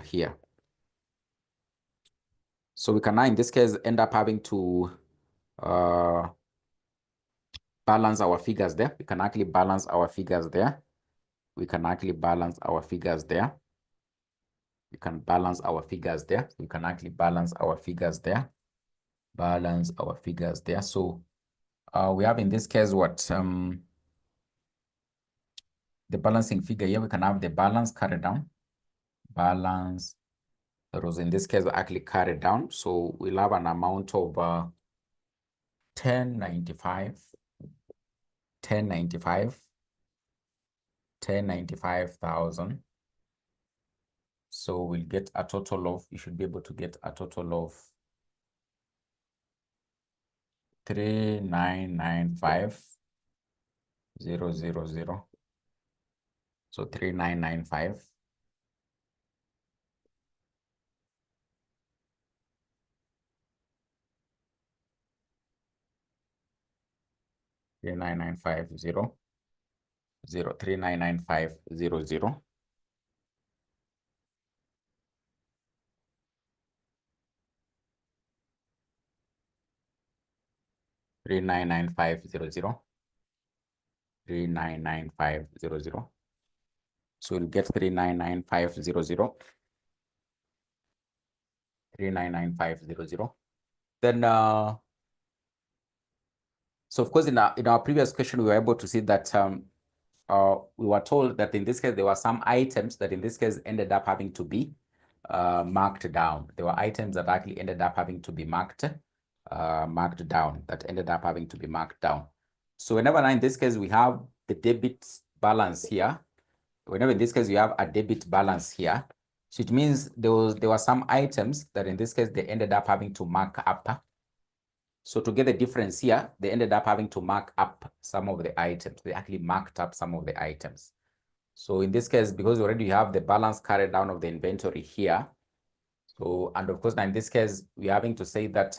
here. So we can now, in this case, end up having to balance our figures there. We can actually balance our figures there. We can actually balance our figures there. We can balance our figures there. We can actually balance our figures there. Balance our figures there. So we have in this case what? The balancing figure here. We can have the balance carried down. Balance that was in this case actually carried down. So we'll have an amount of 1095,000. So we'll get a total of, you should be able to get a total of 3,995,000. So 3,995. So we'll get 3,995,000. 3,995,000. Then so of course in our previous question we were able to see that we were told that in this case there were some items that in this case ended up having to be marked down. There were items that actually ended up having to be marked down. So whenever now in this case we have the debit balance here, whenever in this case you have a debit balance here, so it means there were some items that in this case they ended up having to mark up. So to get the difference here, they ended up having to mark up some of the items. They actually marked up some of the items. So in this case, because already you have the balance carried down of the inventory here. So, and of course, now in this case, we're having to say that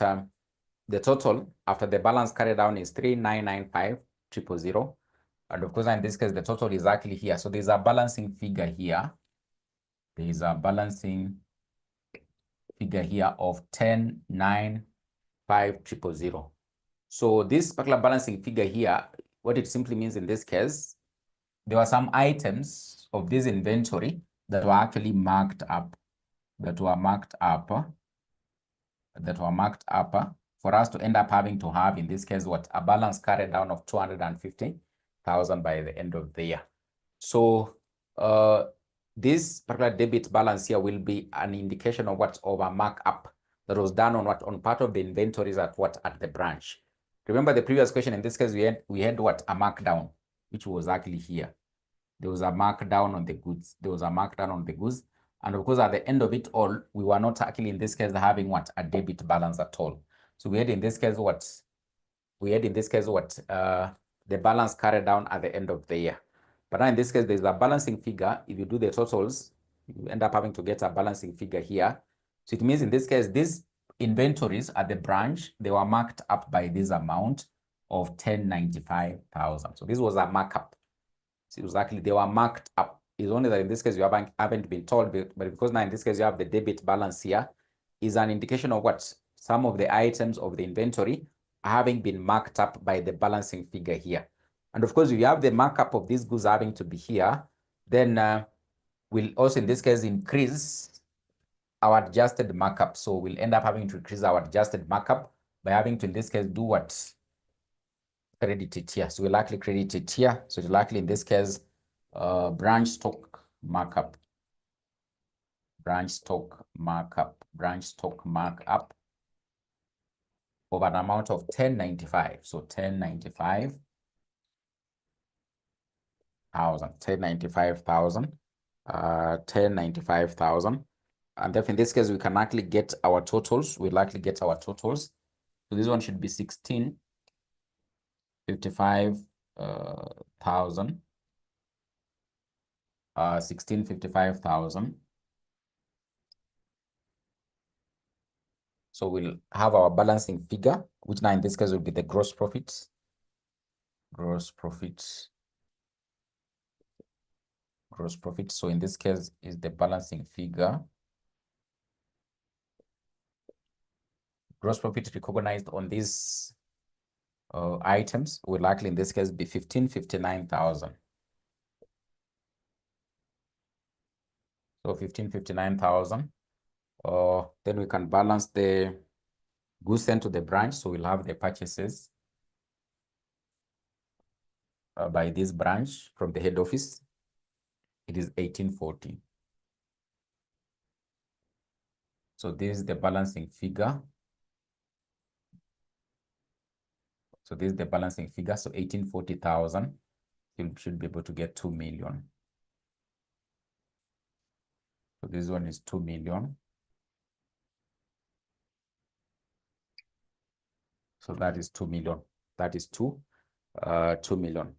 the total after the balance carried down is 3,995,000. And of course, in this case, the total is actually here. So there's a balancing figure here. There is a balancing figure here of 10,995,000. So this particular balancing figure here, what it simply means in this case, there were some items of this inventory that were actually marked up, for us to end up having to have, in this case, what? A balance carried down of 250,000 by the end of the year. So this particular debit balance here will be an indication of what? Of a markup that was done on what? On part of the inventories at what? At the branch. Remember the previous question, in this case, we had what? A markdown, which was actually here. There was a markdown on the goods. And of course, at the end of it all, we were not actually in this case having what? A debit balance at all. So we had in this case what? We had in this case what? The balance carried down at the end of the year. But now in this case, there's a balancing figure. If you do the totals, you end up having to get a balancing figure here. So it means in this case, these inventories at the branch, they were marked up by this amount of 1095,000. So this was a markup. So it was actually, they were marked up. It's only that in this case, you haven't been told, but because now in this case, you have the debit balance here, is an indication of what some of the items of the inventory are having been marked up by the balancing figure here. And of course, if you have the markup of these goods having to be here, then we'll also in this case increase our adjusted markup. So we'll end up having to increase our adjusted markup by having to in this case do what? Credit it here. So we'll likely credit it here. So it'll likely in this case branch stock markup. Branch stock markup. Branch stock markup of an amount of 1095. So 1095,000. 1095,000. 1095,000. And then in this case, we can actually get our totals. We'll likely get our totals. So this one should be 1655,000. 1655,000. So we'll have our balancing figure, which now in this case will be the gross profit. Gross profit. Gross profit. So in this case is the balancing figure. Gross profit recognized on these items will likely in this case be 1559,000. So 1559,000. Then we can balance the goods sent to the branch. So we'll have the purchases by this branch from the head office. It is 1840. So this is the balancing figure. So this is the balancing figure. So 1840,000. You should be able to get 2 million. So this one is 2 million. So that is 2 million. That is 2 million.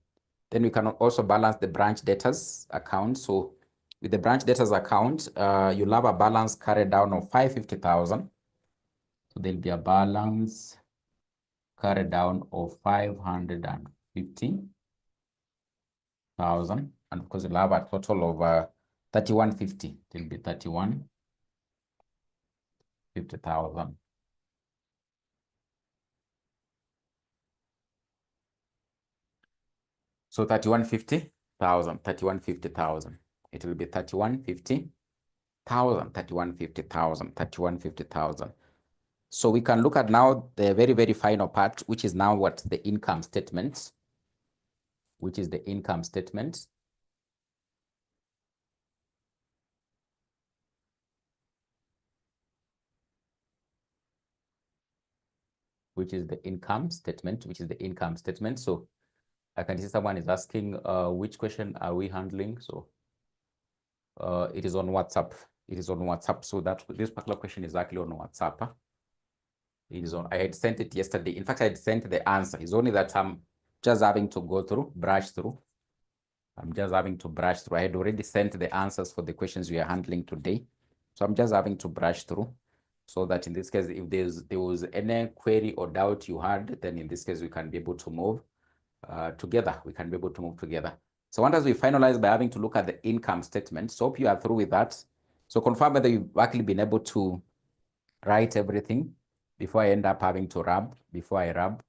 Then we can also balance the branch debtors account. So with the branch debtors account, you'll have a balance carried down of 550,000. So there'll be a balance carried down of 550,000. And of course, you'll have a total of 3150. It'll be 3150,000. So 3150,000, 3150,000. It will be 3150,000, 3150,000, 3150,000. So we can look at now the very, very final part, which is now what? The income statement, which is the income statement. Which is the income statement, which is the income statement. So I can see someone is asking, which question are we handling? So it is on WhatsApp. It is on WhatsApp. So that this particular question is actually on WhatsApp. It is on. I had sent it yesterday. In fact, I had sent the answer. It's only that I'm just having to go through, brush through. I'm just having to brush through. I had already sent the answers for the questions we are handling today. So I'm just having to brush through so that in this case, if there was any query or doubt you had, then in this case, we can be able to move together. We can be able to move together. So once we finalize by having to look at the income statement, so hope you are through with that. So confirm whether you've actually been able to write everything before I end up having to rub, before I rub.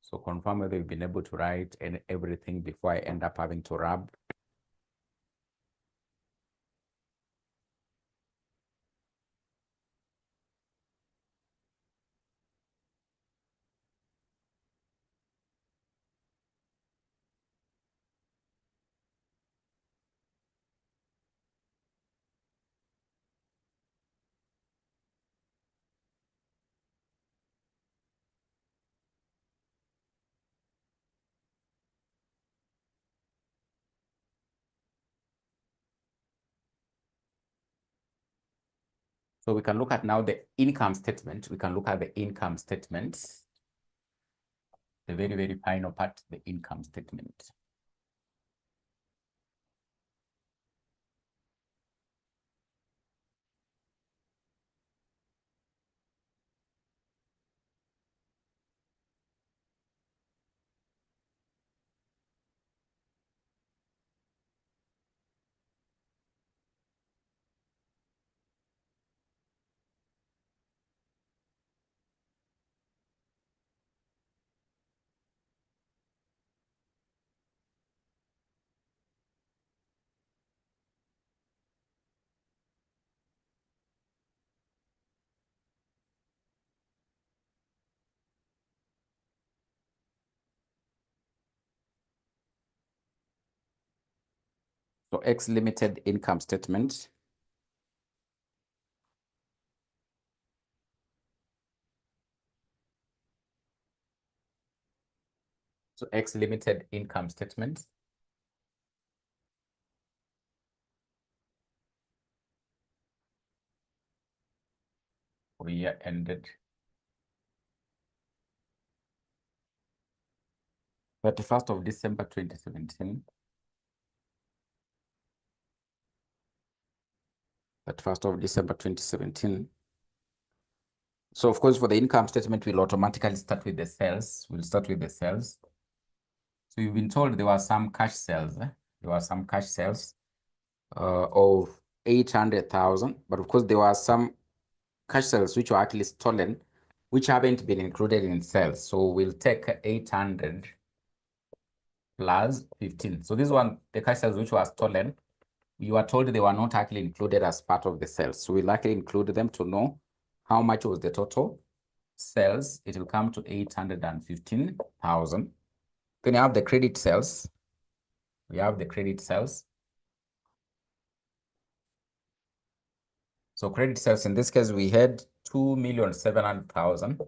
So confirm whether you've been able to write everything before I end up having to rub. So we can look at now the income statement. We can look at the income statement. The very, very final part, the income statement. So X limited income statement. So X limited income statement. For year ended 31st of December 2017. 31st of December 2017. So of course, for the income statement, we'll automatically start with the sales. We'll start with the sales. So you've been told there were some cash sales. There were some cash sales of 800,000. But of course, there were some cash sales which were actually stolen, which haven't been included in sales. So we'll take 800 plus 15. So this one, the cash sales which were stolen, you are told they were not actually included as part of the sales. So we'll actually include them to know how much was the total sales. It will come to 815,000. Then you have the credit sales. We have the credit sales. So credit sales, in this case, we had 2,700,000.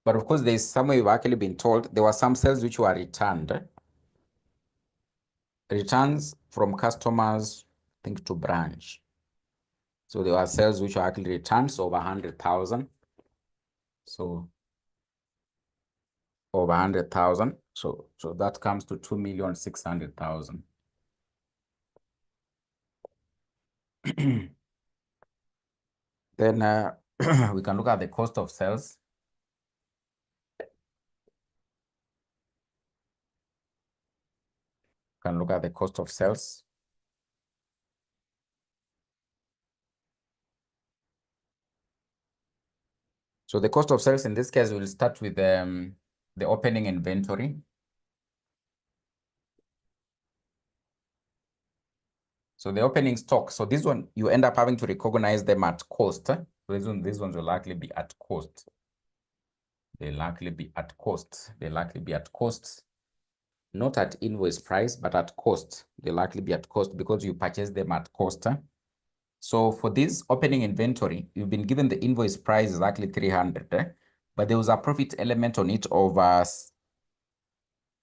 But of course, there's somewhere you've actually been told there were some sales which were returned. Returns from customers, I think, to branch. So there were sales which were actually returns over 100,000. So over 100,000. So that comes to 2,600,000. Then we can look at the cost of sales. Can look at the cost of sales. So the cost of sales in this case, we'll start with the opening inventory. So the opening stock. So this one, you end up having to recognize them at cost. So these ones will likely be at cost. They'll likely be at cost. They'll likely be at cost. Not at invoice price, but at cost. They'll likely be at cost because you purchased them at cost. So for this opening inventory, you've been given the invoice price is actually 300, but there was a profit element on it of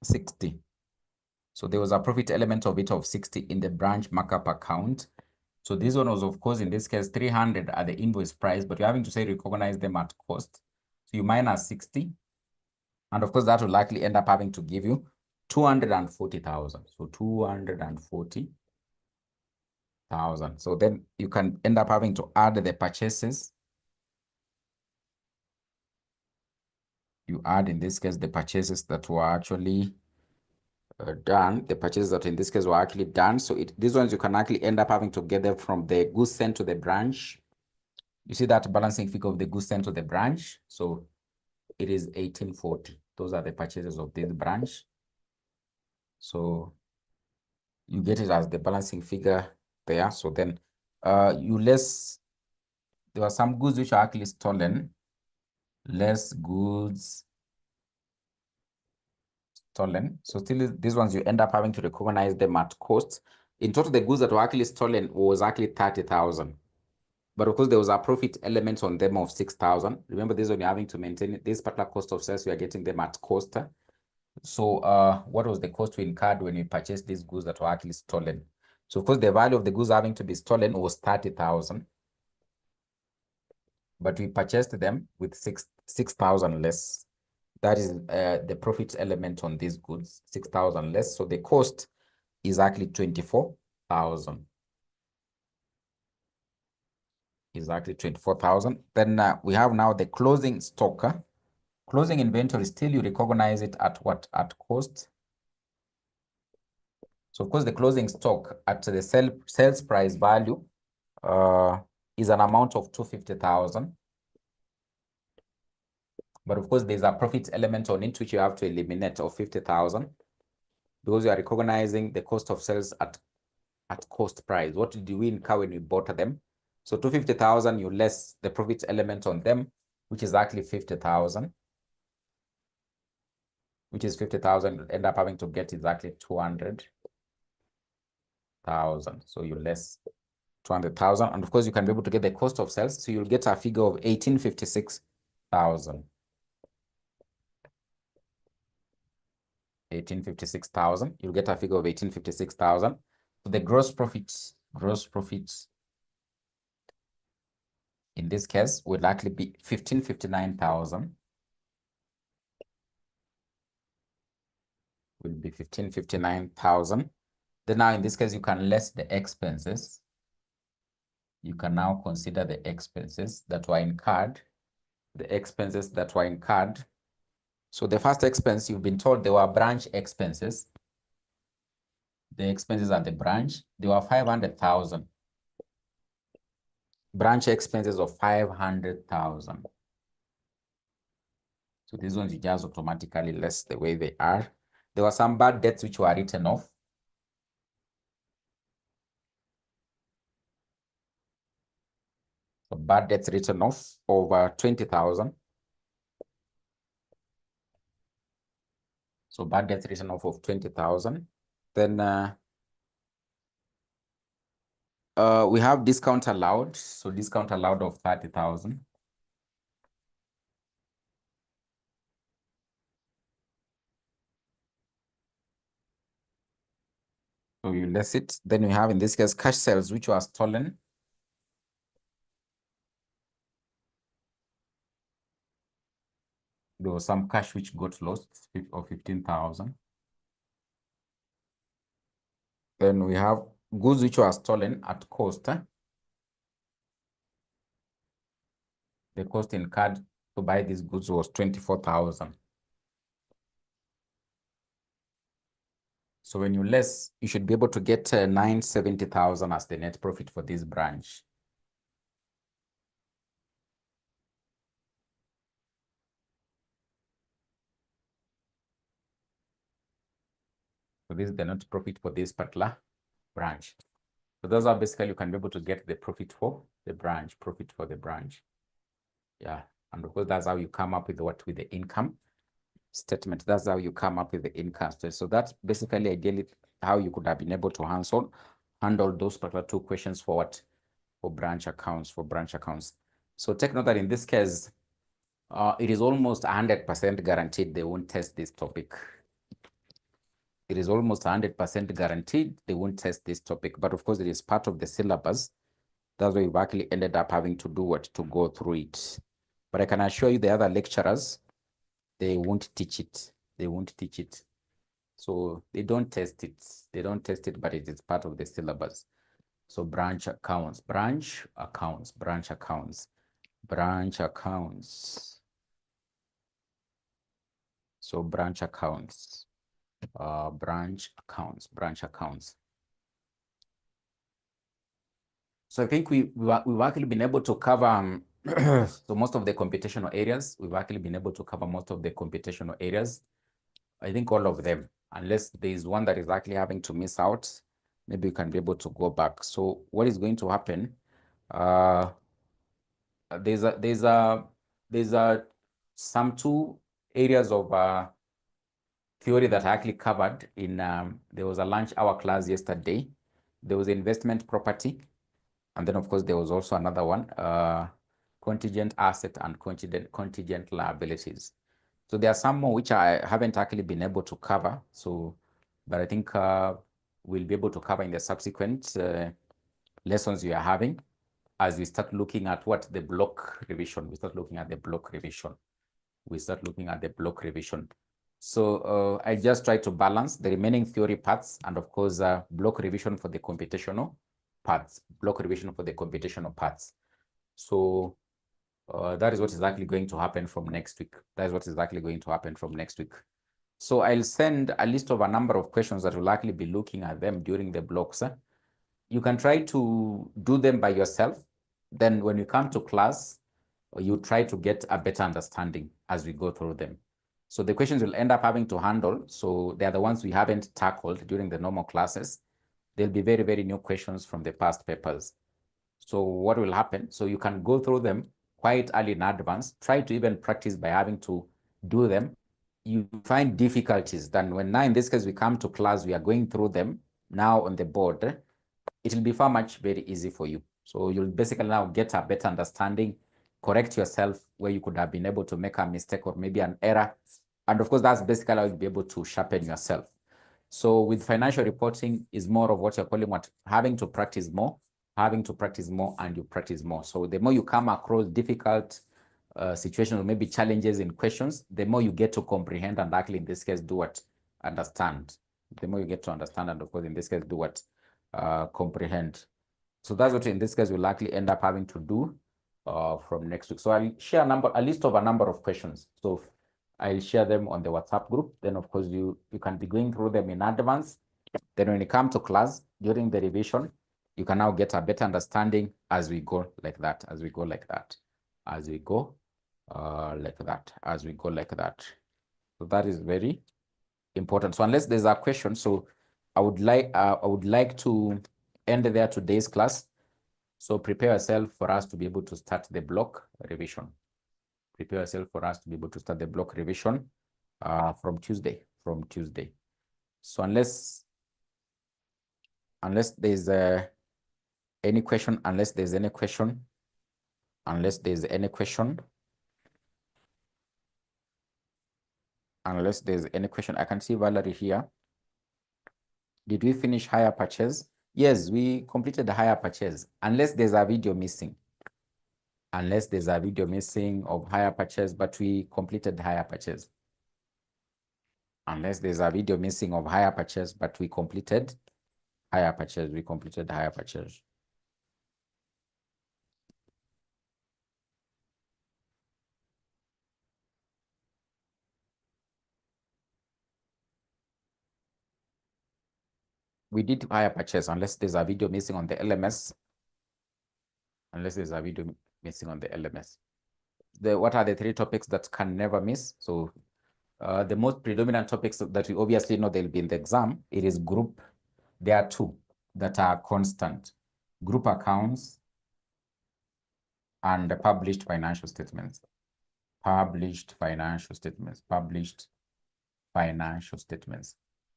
60. So there was a profit element of it of 60 in the branch markup account. So this one was, of course, in this case, 300 at the invoice price, but you're having to say recognize them at cost. So you minus 60. And of course, that will likely end up having to give you 240,000. So 240,000. So then you can end up having to add the purchases. You add, in this case, the purchases that were actually done. The purchases that in this case were actually done. So these ones you can actually end up having to get them from the goods sent to the branch. You see that balancing figure of the goods sent to the branch. So it is 1840. Those are the purchases of this branch. So you get it as the balancing figure there. So then there were some goods which are actually stolen. Less goods stolen. So still these ones you end up having to recognize them at cost. In total, the goods that were actually stolen was actually 30,000. But of course, there was a profit element on them of 6,000. Remember, this one you're having to maintain this particular cost of sales. We are getting them at cost. So what was the cost we incurred when we purchased these goods that were actually stolen? So of course, the value of the goods having to be stolen was 30,000. but we purchased them with 6,000 less. That is the profit element on these goods, 6,000 less. So the cost is actually 24,000. Exactly 24,000. Then we have now the closing stock. Closing inventory, still you recognize it at what? At cost. So of course the closing stock at the sales price value is an amount of 250,000. But of course there's a profit element on it which you have to eliminate of 50,000 because you are recognizing the cost of sales at cost price. What did we incur when we bought them? So 250,000, you less the profit element on them, which is actually 50,000. Which is 50,000, you end up having to get exactly 200,000. So you less 200,000. And of course, you can be able to get the cost of sales. So you'll get a figure of 1856,000. 1856,000. You'll get a figure of 1856,000. So the gross profit in this case would likely be 1559,000. Will be 1559,000. Then now in this case, you can less the expenses. You can now consider the expenses that were incurred. The expenses that were incurred. So the first expense, you've been told they were branch expenses. The expenses at the branch, they were 500,000. Branch expenses of 500,000. So these ones you just automatically less the way they are. There were some bad debts which were written off. So bad debts written off over 20,000. So bad debts written off of 20,000. Then we have discount allowed. So discount allowed of 30,000. So you less it. Then we have in this case cash sales which were stolen. There was some cash which got lost of 15,000. Then we have goods which were stolen at cost. The cost incurred to buy these goods was 24,000. So when you less, you should be able to get 970,000 as the net profit for this branch. So this is the net profit for this particular branch. So those are basically you can be able to get the profit for the branch, profit for the branch. Yeah, and of course that's how you come up with what with the income statement. That's how you come up with the income statement. So that's basically ideally how you could have been able to handle those particular two questions for what? For branch accounts, So take note that in this case, it is almost 100% guaranteed they won't test this topic. It is almost 100% guaranteed they won't test this topic, but of course it is part of the syllabus. That's why we've actually ended up having to do what? To go through it. But I can assure you the other lecturers, they won't teach it. They won't teach it. So they don't test it. They don't test it, but it is part of the syllabus. So branch accounts. So branch accounts. So I think we've actually been able to cover so most of the computational areas. We've actually been able to cover most of the computational areas. I think all of them, unless there is one that is actually having to miss out, maybe you can be able to go back. So what is going to happen? There's some two areas of theory that I actually covered in there was a lunch hour class yesterday. There was investment property, and then of course there was also another one, contingent asset and contingent liabilities. So there are some more which I haven't actually been able to cover. So, but I think we'll be able to cover in the subsequent lessons you are having. as we start looking at what the block revision, we start looking at the block revision. So I just try to balance the remaining theory parts and of course block revision for the computational parts, So that is what is exactly going to happen from next week. So I'll send a list of a number of questions that will likely be looking at them during the blocks. You can try to do them by yourself. Then when you come to class, you try to get a better understanding as we go through them. So the questions we'll end up having to handle, so they are the ones we haven't tackled during the normal classes. There'll be very, very new questions from the past papers. So what will happen? So you can go through them quite early in advance. Try to even practice by having to do them. You find difficulties. Then when now in this case we come to class, we are going through them now on the board. It will be far much very easy for you. So you'll basically now get a better understanding, correct yourself where you could have been able to make a mistake or maybe an error. And of course, that's basically how you'll be able to sharpen yourself. So with financial reporting is more of what you're calling having to practice more, and you practice more. So the more you come across difficult situations or maybe challenges in questions, the more you get to comprehend and actually in this case do what? Understand. The more you get to understand and of course in this case do what? Comprehend. So that's what in this case we'll likely end up having to do from next week. So I'll share a list of a number of questions. So I'll share them on the WhatsApp group. Then of course you can be going through them in advance. Then when you come to class during the revision, you can now get a better understanding as we go like that. So that is very important. So unless there's a question, so I would like to end there today's class. So prepare yourself for us to be able to start the block revision. From Tuesday. So unless there's any question, I can see Valerie here. Did we finish hire purchase? Yes, we completed the hire purchase, unless there's a video missing. Of hire purchase, but we completed the hire purchase. Unless there's a video missing of hire purchase, but we completed hire purchase. We did hire purchase unless there's a video missing on the LMS. What are the 3 topics that can never miss? So the most predominant topics that we obviously know they'll be in the exam, it is group. There are 2 that are constant: group accounts and published financial statements.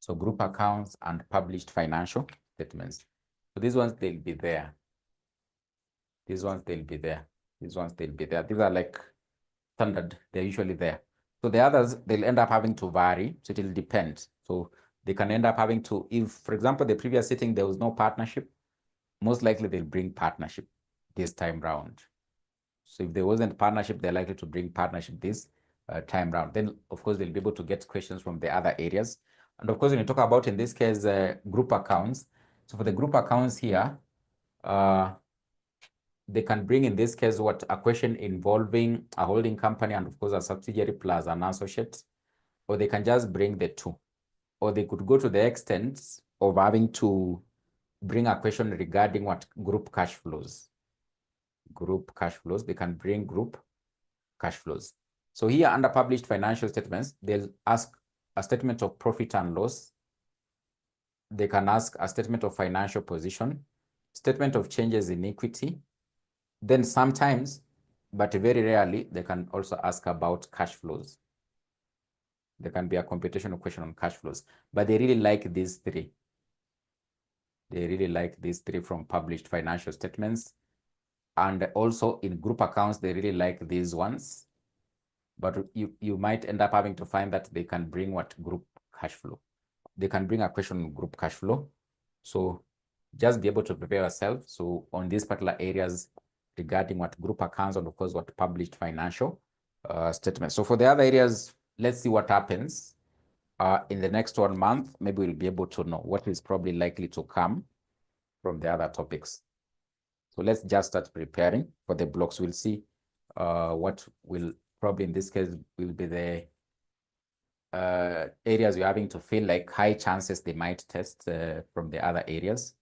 So group accounts and published financial statements. So these ones, they'll be there. These are like standard. They're usually there. So the others, they'll end up having to vary. So it'll depend. So they can end up having to, if, for example, the previous sitting, there was no partnership, most likely they'll bring partnership this time round. So if there wasn't partnership, they're likely to bring partnership this time round. Then, of course, they'll be able to get questions from the other areas. And of course, when you talk about, in this case, group accounts, so for the group accounts here, they can bring, in this case, a question involving a holding company and, of course, a subsidiary plus an associate, or they can just bring the 2. Or they could go to the extent of having to bring a question regarding group cash flows. They can bring group cash flows. So here under published financial statements, they'll ask a statement of profit and loss. They can ask a statement of financial position, statement of changes in equity. Then sometimes, but very rarely, they can also ask about cash flows. There can be a computational question on cash flows, but they really like these 3. From published financial statements. And also in group accounts, they really like these ones. But you might end up having to find that they can bring group cash flow. They can bring a question on group cash flow. So just be able to prepare yourself. So on these particular areas, regarding what group accounts and of course what published financial statements. So for the other areas, let's see what happens in the next 1 month. Maybe we'll be able to know what is probably likely to come from the other topics. So let's just start preparing for the blocks. We'll see what will probably in this case will be the areas you're having to feel like high chances they might test from the other areas.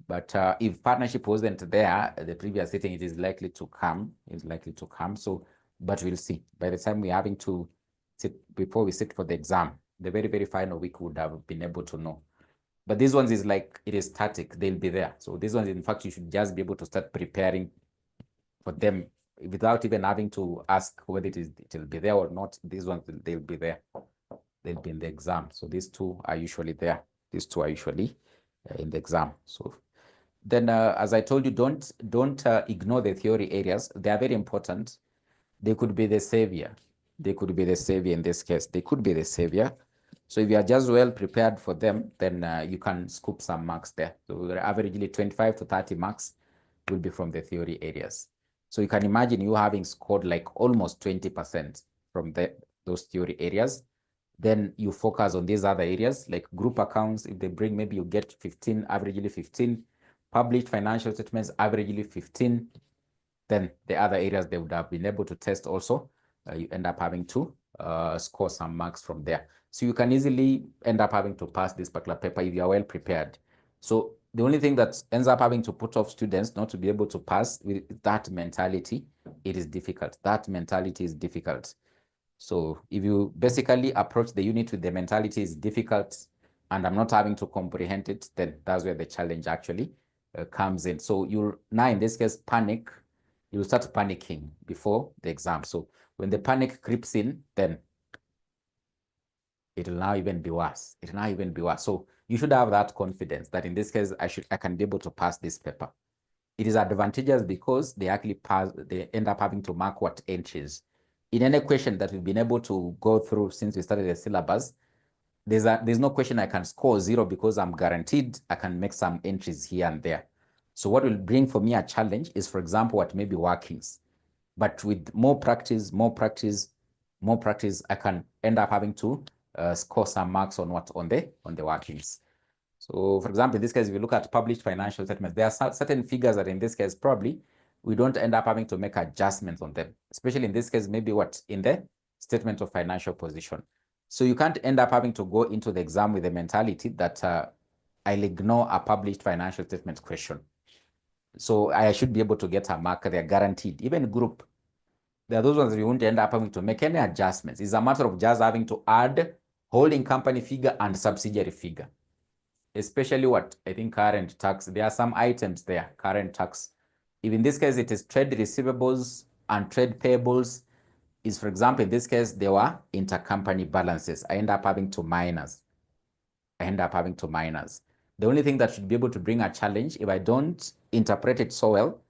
But if partnership wasn't there, the previous sitting, it is likely to come. It's likely to come. So, but we'll see. By the time we're having to sit, before we sit for the exam, the very, very final week would have been able to know. But these ones is like, it is static. They'll be there. So these ones, in fact, you should just be able to start preparing for them without even having to ask whether it will be there or not. These ones, they'll be there. They'll be in the exam. So these two are usually there. These two are usually in the exam. So then, as I told you, don't ignore the theory areas. They are very important. They could be the savior. They could be the savior in this case. They could be the savior. So if you are just well prepared for them, then you can scoop some marks there. So averagely 25 to 30 marks will be from the theory areas. So you can imagine you having scored like almost 20% from those theory areas. Then you focus on these other areas like group accounts. If they bring, maybe you get 15, averagely 15. Published financial statements, averagely 15. Then the other areas they would have been able to test also, you end up having to score some marks from there. So you can easily end up having to pass this particular paper if you are well prepared. So the only thing that ends up having to put off students not to be able to pass with that mentality, it is difficult. That mentality is difficult. So if you basically approach the unit with the mentality is difficult and I'm not having to comprehend it, then that's where the challenge actually comes in. So you'll now in this case panic. You'll start panicking before the exam. So when the panic creeps in, then it'll now even be worse. It'll now even be worse. So you should have that confidence that in this case I can be able to pass this paper. It is advantageous because they actually pass. They end up having to mark what entries. In any question that we've been able to go through since we started the syllabus, there's no question I can score 0 because I'm guaranteed I can make some entries here and there. So what will bring for me a challenge is, for example, what may be workings. But with more practice, I can end up having to score some marks on the workings. So for example, in this case, if you look at published financial statements, there are certain figures that in this case, probably we don't end up having to make adjustments on them, especially in this case, maybe what in the statement of financial position. So you can't end up having to go into the exam with the mentality that I'll ignore a published financial statement question. So I should be able to get a mark. They're guaranteed. Even group, there are those ones we won't end up having to make any adjustments. It's a matter of just having to add holding company figure and subsidiary figure. Especially what I think current tax. There are some items there, current tax. If in this case it is trade receivables and trade payables, is for example, in this case, there were intercompany balances. I end up having to minus. The only thing that should be able to bring a challenge, if I don't interpret it so well,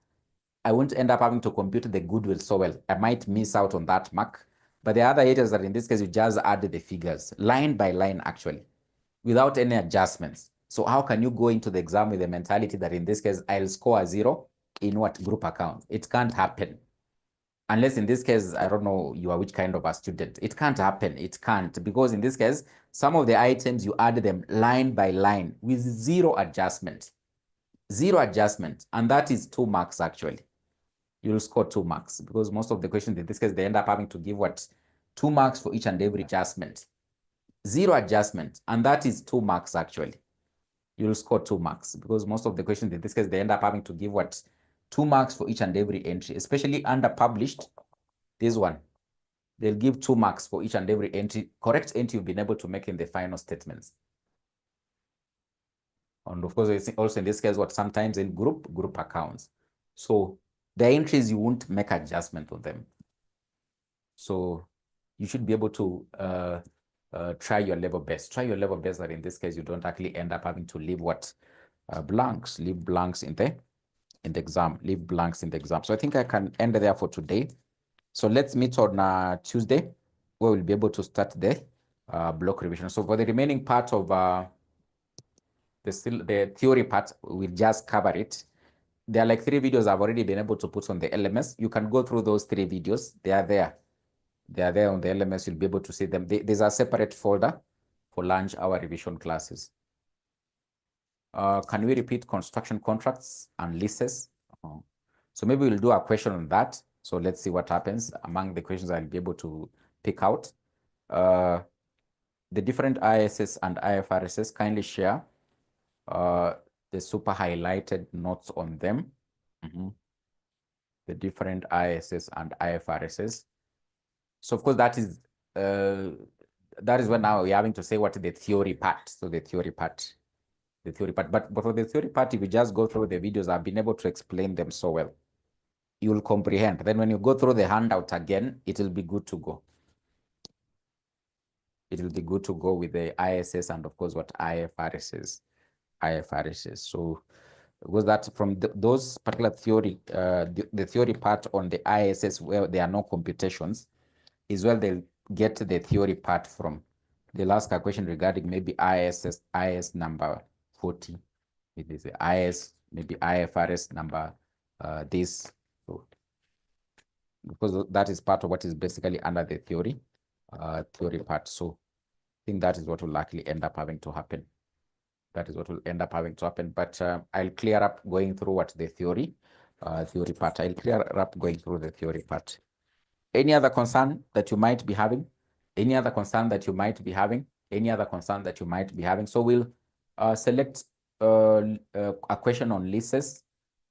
I won't end up having to compute the goodwill so well. I might miss out on that mark. But the other areas that in this case, you just add the figures, line by line actually, without any adjustments. So how can you go into the exam with the mentality that in this case, I'll score a 0 in what group account? It can't happen. Unless in this case, I don't know you are which kind of a student. It can't happen. It can't, because in this case, some of the items you add them line by line with 0 adjustment. 0 adjustment. And that is 2 marks actually. You'll score 2 marks because most of the questions in this case, they end up having to give what? 2 marks for each and every adjustment. 0 adjustment. And that is 2 marks actually. You'll score 2 marks because most of the questions in this case, they end up having to give what? 2 marks for each and every entry, especially under published. This one, they'll give 2 marks for each and every entry, correct entry you've been able to make in the final statements. And of course, also in this case, what sometimes in group accounts. So the entries, you won't make adjustment on them. So you should be able to try your level best. Try your level best that in this case, you don't actually end up having to leave what? Blanks. Leave blanks in the exam. Leave blanks in the exam. So I think I can end there for today. So let's meet on Tuesday, where we'll be able to start the block revision. So for the remaining part of the theory part, we'll just cover it. there are like 3 videos I've already been able to put on the LMS. You can go through those 3 videos. They are there. They are there on the LMS. You'll be able to see them. There's a separate folder for lunch hour revision classes. Can we repeat construction contracts and leases? So maybe we'll do a question on that. So let's see what happens. Among the questions I'll be able to pick out. The different ISS and IFRSs, kindly share the super highlighted notes on them. The different ISS and IFRSs. So of course that is what now we're having to say what the theory part. So the theory part. But for the theory part, if you just go through the videos, I've been able to explain them so well. You'll comprehend. Then when you go through the handout again, it will be good to go. It will be good to go with the ISS and of course what IFRSs. So because that from those particular theory, the theory part on the ISS where there are no computations is where they'll get the theory part from. They'll ask a question regarding maybe IS number 40. It is the IS, maybe IFRS number this. So, because that is part of what is basically under the theory part. So I think that is what will likely end up having to happen. That is what will end up having to happen. But I'll clear up going through what the theory part. I'll clear up going through the theory part. Any other concern that you might be having? Any other concern that you might be having? Any other concern that you might be having? So we'll select a question on leases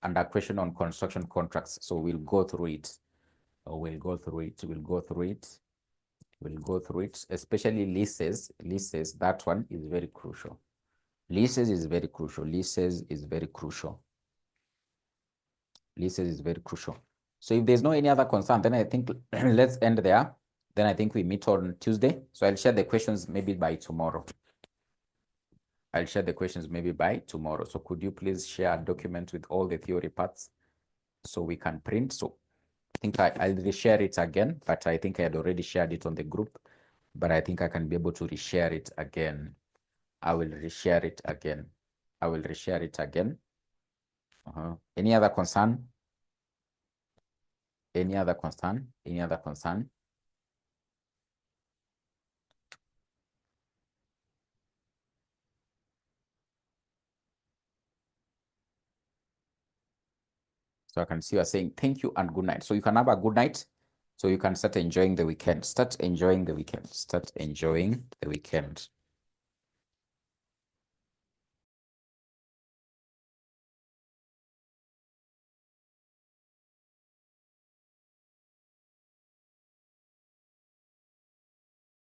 and a question on construction contracts. So we'll go through it. We'll go through it. Especially leases. That one is very crucial. Leases is very crucial. So if there's no any other concern, then I think let's end there. Then I think we meet on Tuesday. So I'll share the questions maybe by tomorrow. So could you please share a document with all the theory parts so we can print? So I think I'll reshare it again, but I think I had already shared it on the group, but I think I can be able to reshare it again. I will reshare it again. Any other concern? Any other concern? So I can see you are saying thank you and good night. So you can have a good night. So you can start enjoying the weekend.